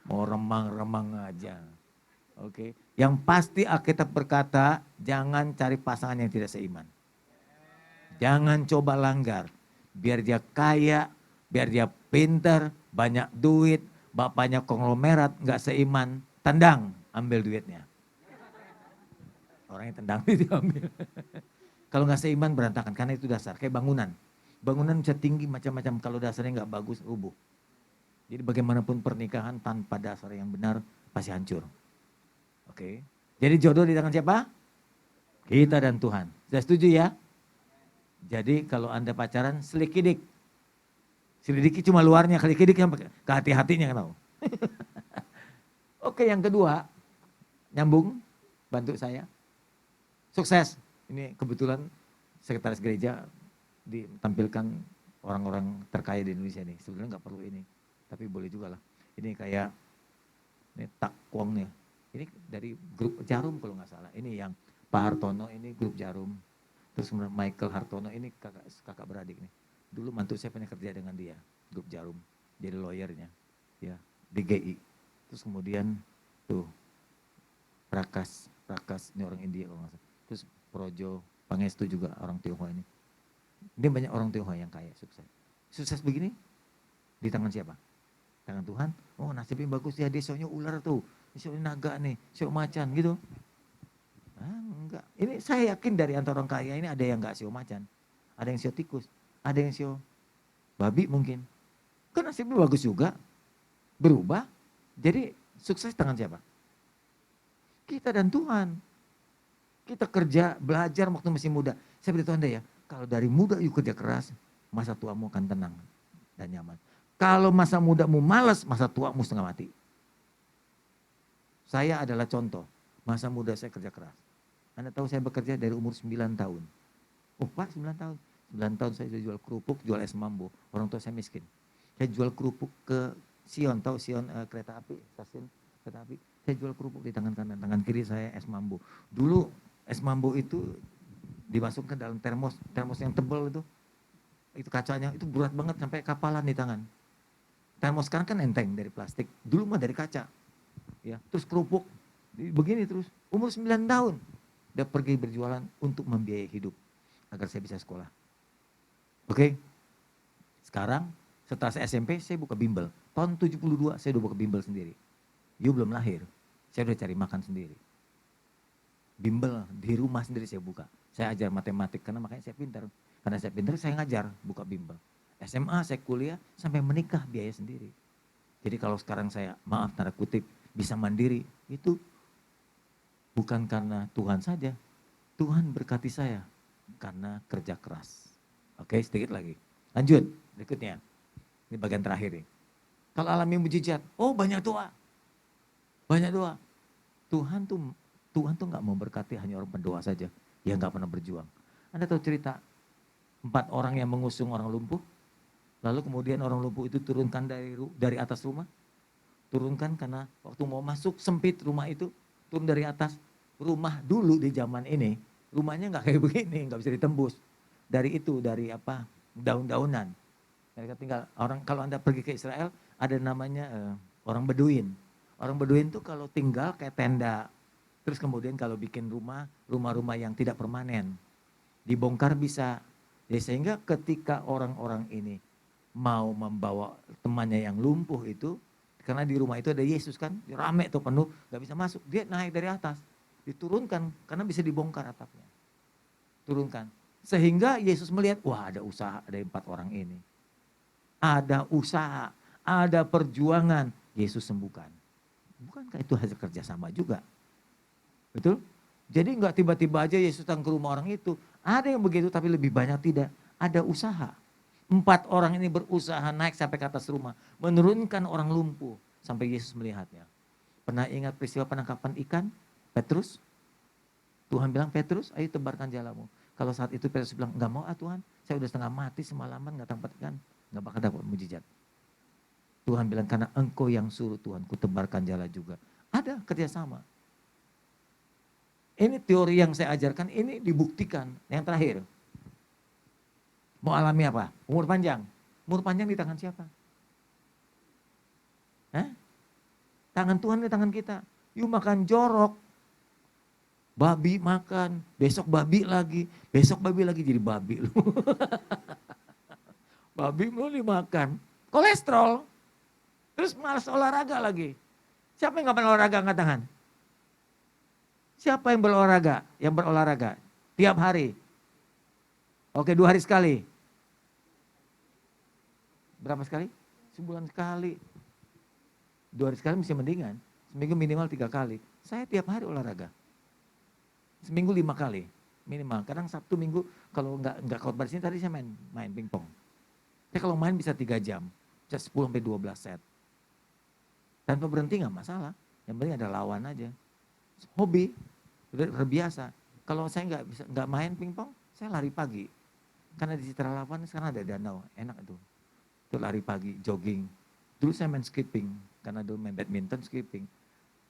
Mau remang-remang aja. Oke. Yang pasti Alkitab berkata, jangan cari pasangan yang tidak seiman. Jangan coba langgar. Biar dia kaya, biar dia pintar, banyak duit, bapaknya konglomerat, nggak seiman, tendang, ambil duitnya. Orang yang tendang itu ambil. Kalau nggak seiman berantakan, karena itu dasar, kayak bangunan. Bangunan bisa tinggi macam-macam, kalau dasarnya nggak bagus, rubuh. Jadi bagaimanapun pernikahan tanpa dasar yang benar, pasti hancur. Oke. Jadi jodoh di tangan siapa? Kita dan Tuhan. Sudah setuju ya? Jadi kalau Anda pacaran, selikidik. Selidiki cuma luarnya, selikidik sampai ke hati-hatinya kan tahu. Oke, yang kedua, nyambung, bantu saya. Sukses. Ini kebetulan sekretaris gereja ditampilkan orang-orang terkaya di Indonesia nih. Sebenarnya nggak perlu ini, tapi boleh juga lah. Ini kayak ini Tak Kuang nih. Ini dari grup Jarum kalau nggak salah. Ini yang Pak Hartono ini grup Jarum. Terus Michael Hartono ini kakak beradik nih. Dulu mantu saya pernah kerja dengan dia, grup Jarum. Jadi lawyernya, ya di GI. Terus kemudian tuh Prakas ini orang India kalau nggak salah. Terus Projo Pangestu juga orang Tionghoa ini. Dia banyak orang Tionghoa yang kaya, sukses. Sukses begini di tangan siapa? Tangan Tuhan. Oh nasibnya bagus ya, dia sionya ular tuh. Sionya naga nih, sio macan gitu. Enggak. Ini saya yakin dari antara orang kaya ini ada yang enggak sio macan. Ada yang sio tikus. Ada yang sio babi mungkin. Kan nasibnya bagus juga. Berubah. Jadi sukses tangan siapa? Kita dan Tuhan. Kita kerja, belajar waktu masih muda. Saya beritahu Anda ya, kalau dari muda yuk kerja keras, masa tuamu akan tenang dan nyaman. Kalau masa mudamu malas, masa tuamu setengah mati. Saya adalah contoh, masa muda saya kerja keras. Anda tahu saya bekerja dari umur 9 tahun. Oh Pak 9 tahun. 9 tahun saya jual kerupuk, jual es mambo. Orang tua saya miskin. Saya jual kerupuk ke Sion, tahu Sion kereta api, stasiun kereta api. Saya jual kerupuk di tangan kanan, tangan kiri saya es mambo. Dulu es mambo itu dimasukkan dalam termos yang tebal itu kacanya, itu berat banget sampai kapalan di tangan. Termos sekarang kan enteng dari plastik, dulu mah dari kaca. Ya, terus kerupuk begini terus, umur 9 tahun. Dia pergi berjualan untuk membiayai hidup agar saya bisa sekolah. Oke. Sekarang setelah saya SMP saya buka bimbel. Tahun 72 saya udah buka bimbel sendiri. You belum lahir, saya udah cari makan sendiri. Bimbel di rumah sendiri saya buka. Saya ajar matematik karena makanya saya pintar. Karena saya pintar saya ngajar buka bimbel. SMA saya kuliah sampai menikah biaya sendiri. Jadi kalau sekarang saya maaf tanda kutip bisa mandiri itu bukan karena Tuhan saja. Tuhan berkati saya karena kerja keras. Oke sedikit lagi. Lanjut berikutnya. Ini bagian terakhir nih. Kalau alami mujizat, oh banyak doa. Banyak doa. Tuhan tuh nggak memberkati hanya orang pendoa saja yang nggak pernah berjuang. Anda tahu cerita 4 orang yang mengusung orang lumpuh, lalu kemudian orang lumpuh itu turunkan dari atas rumah, turunkan karena waktu mau masuk sempit rumah itu, turun dari atas. Rumah dulu di zaman ini, rumahnya nggak kayak begini, nggak bisa ditembus. Dari apa daun-daunan. Mereka tinggal orang kalau Anda pergi ke Israel ada namanya orang Beduin. Orang Beduin tuh kalau tinggal kayak tenda. Terus kemudian kalau bikin rumah-rumah yang tidak permanen, dibongkar bisa. Ya, sehingga ketika orang-orang ini mau membawa temannya yang lumpuh itu, karena di rumah itu ada Yesus kan, rame tuh penuh, gak bisa masuk. Dia naik dari atas, diturunkan karena bisa dibongkar atapnya. Turunkan. Sehingga Yesus melihat, wah ada usaha dari 4 orang ini. Ada usaha, ada perjuangan, Yesus sembuhkan. Bukankah itu hasil kerjasama juga? Betul? Jadi enggak tiba-tiba aja Yesus datang ke rumah orang itu. Ada yang begitu tapi lebih banyak tidak. Ada usaha. 4 orang ini berusaha naik sampai ke atas rumah. Menurunkan orang lumpuh sampai Yesus melihatnya. Pernah ingat peristiwa penangkapan ikan? Petrus? Tuhan bilang, Petrus ayo tebarkan jalamu. Kalau saat itu Petrus bilang, enggak mau Tuhan. Saya udah setengah mati semalaman enggak tangkap ikan. Enggak bakal dapat mujizat. Tuhan bilang, karena engkau yang suruh Tuhan, ku tebarkan jala juga. Ada kerjasama. Ini teori yang saya ajarkan, ini dibuktikan. Yang terakhir, Mau alami apa? Umur panjang. Umur panjang di tangan siapa? Hah? Tangan Tuhan di tangan kita. You makan jorok, babi makan, besok babi lagi, besok babi lagi jadi babi lu. Babi mulu dimakan, kolesterol, terus malas olahraga lagi. Siapa yang gak pernah olahraga angkat tangan? Siapa yang berolahraga? Yang berolahraga tiap hari. Oke, 2 hari sekali. Berapa sekali? Sebulan sekali. 2 hari sekali mesti mendingan. Seminggu minimal 3 kali. Saya tiap hari olahraga. Seminggu 5 kali minimal. Kadang Sabtu Minggu kalau nggak khotbah di sini tadi saya main pingpong. Saya kalau main bisa 3 jam, bisa 10 sampai 12 set. Tanpa berhenti nggak masalah. Yang penting ada lawan aja. Hobi, terbiasa. Kalau saya nggak main pingpong, saya lari pagi. Karena di Citra Lapan sekarang ada danau, enak itu. Itu lari pagi, jogging. Dulu saya main skipping, karena dulu main badminton, skipping.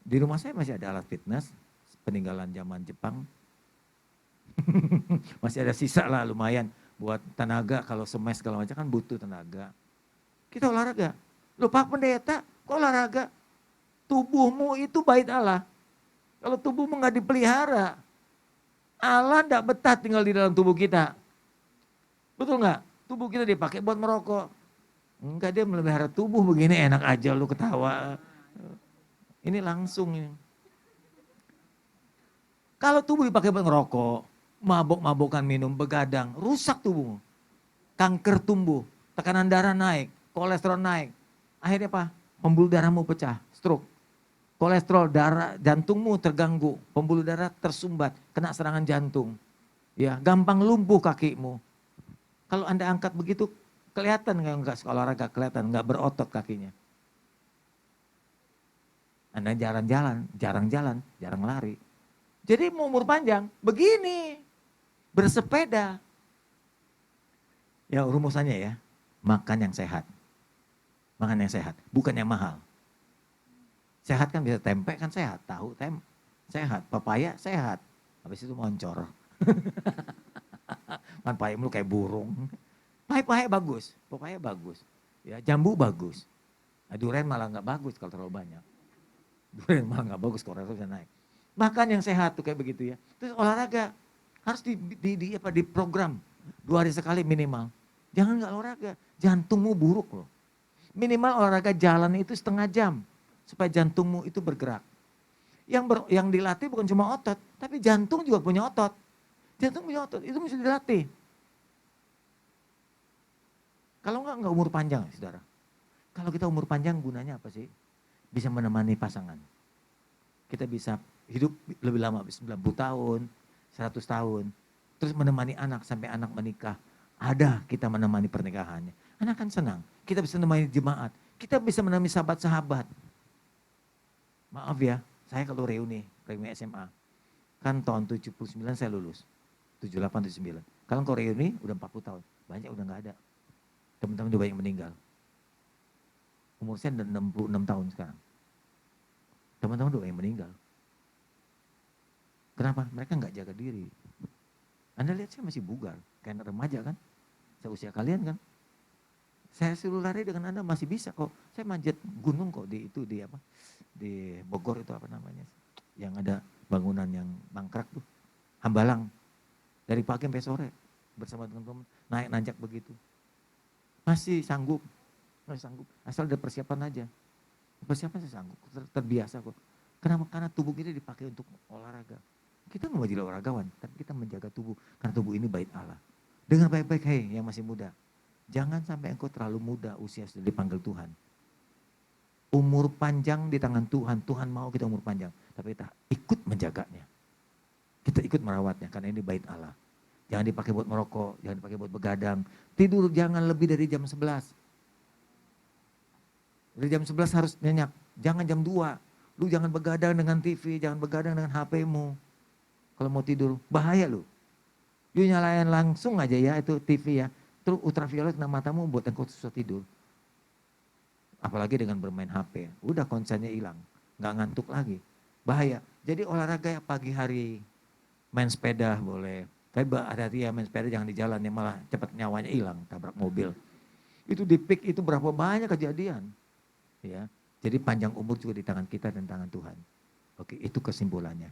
Di rumah saya masih ada alat fitness, peninggalan zaman Jepang. Masih ada sisa lah lumayan buat tenaga, kalau semes segala macam kan butuh tenaga. Kita olahraga. Loh Pak Pendeta, kok olahraga? Tubuhmu itu bait Allah. Kalau tubuhmu nggak dipelihara, Allah nggak betah tinggal di dalam tubuh kita. Betul nggak? Tubuh kita dipakai buat merokok. Enggak, dia melihara tubuh begini enak aja lu ketawa. Ini langsung ini. Kalau tubuh dipakai buat ngerokok, mabok-mabokan minum, begadang, rusak tubuh. Kanker tumbuh, tekanan darah naik, kolesterol naik. Akhirnya apa? Pembuluh darahmu pecah, stroke. Kolesterol, darah, jantungmu terganggu, pembuluh darah tersumbat, kena serangan jantung. Ya, gampang lumpuh kakimu. Kalau Anda angkat begitu, kelihatan nggak olahraga, kelihatan nggak berotot kakinya. Anda jarang jalan, jarang lari. Jadi mau umur panjang, begini, bersepeda. Ya rumusannya ya, makan yang sehat. Makan yang sehat, bukan yang mahal. Sehat kan bisa tempe kan sehat, tahu sehat, papaya sehat. Habis itu moncor. Papaya lu kayak burung. Papaya bagus, papaya bagus. Ya, jambu bagus. Nah, durian malah nggak bagus kalau terlalu banyak. Durian malah nggak bagus kalau bisa naik. Makan yang sehat tuh kayak begitu ya. Terus olahraga harus di program 2 hari sekali minimal. Jangan nggak olahraga, jantungmu buruk loh. Minimal olahraga jalan itu 1/2 jam supaya jantungmu itu bergerak. Yang dilatih bukan cuma otot, tapi jantung juga punya otot. Jantung punya otot, itu mesti dilatih. Kalau nggak umur panjang, saudara. Kalau kita umur panjang gunanya apa sih? Bisa menemani pasangan. Kita bisa hidup lebih lama, 90 tahun, 100 tahun. Terus menemani anak sampai anak menikah. Ada kita menemani pernikahannya. Anak kan senang. Kita bisa menemani jemaat. Kita bisa menemani sahabat-sahabat. Maaf ya, saya kalau reuni SMA. Kan tahun 79 saya lulus. 78, 79. Kalau reuni udah 40 tahun. Banyak udah gak ada. Teman-teman udah banyak meninggal. Umur saya udah 66 tahun sekarang. Teman-teman udah banyak meninggal. Kenapa? Mereka nggak jaga diri. Anda lihat saya masih bugar, kayak anak remaja kan. Saya usia kalian kan. Saya suruh lari dengan Anda masih bisa kok. Saya manjat gunung kok di Bogor itu apa namanya. Yang ada bangunan yang mangkrak tuh. Hambalang. Dari pagi sampai sore bersama teman-teman naik nanjak begitu. Masih sanggup. Asal ada persiapan aja. Persiapan saya sanggup, terbiasa kok. Kenapa? Karena tubuh kita dipakai untuk olahraga. Kita mau jadi olahragawan, tapi kita menjaga tubuh. Karena tubuh ini bait Allah. Dengar baik-baik, hei yang masih muda. Jangan sampai engkau terlalu muda usia sudah dipanggil Tuhan. Umur panjang di tangan Tuhan. Tuhan mau kita umur panjang. Tapi kita ikut menjaganya. Kita ikut merawatnya karena ini bait Allah. Jangan dipakai buat merokok, jangan dipakai buat begadang. Tidur jangan lebih dari jam 11. Dari jam 11 harus nyenyak. Jangan jam 2. Lu jangan begadang dengan TV, jangan begadang dengan HP-mu. Kalau mau tidur, bahaya lu. Lu nyalain langsung aja ya itu TV ya. Terus ultraviolet kena matamu buat engkau susah tidur. Apalagi dengan bermain HP. Udah konsennya hilang. Nggak ngantuk lagi. Bahaya. Jadi olahraga ya pagi hari. Main sepeda boleh. Tapi hati-hati ya main sepeda jangan di jalan, ya malah cepat nyawanya hilang, tabrak mobil. Itu di peak itu berapa banyak kejadian. Ya. Jadi panjang umur juga di tangan kita dan tangan Tuhan. Oke, itu kesimpulannya.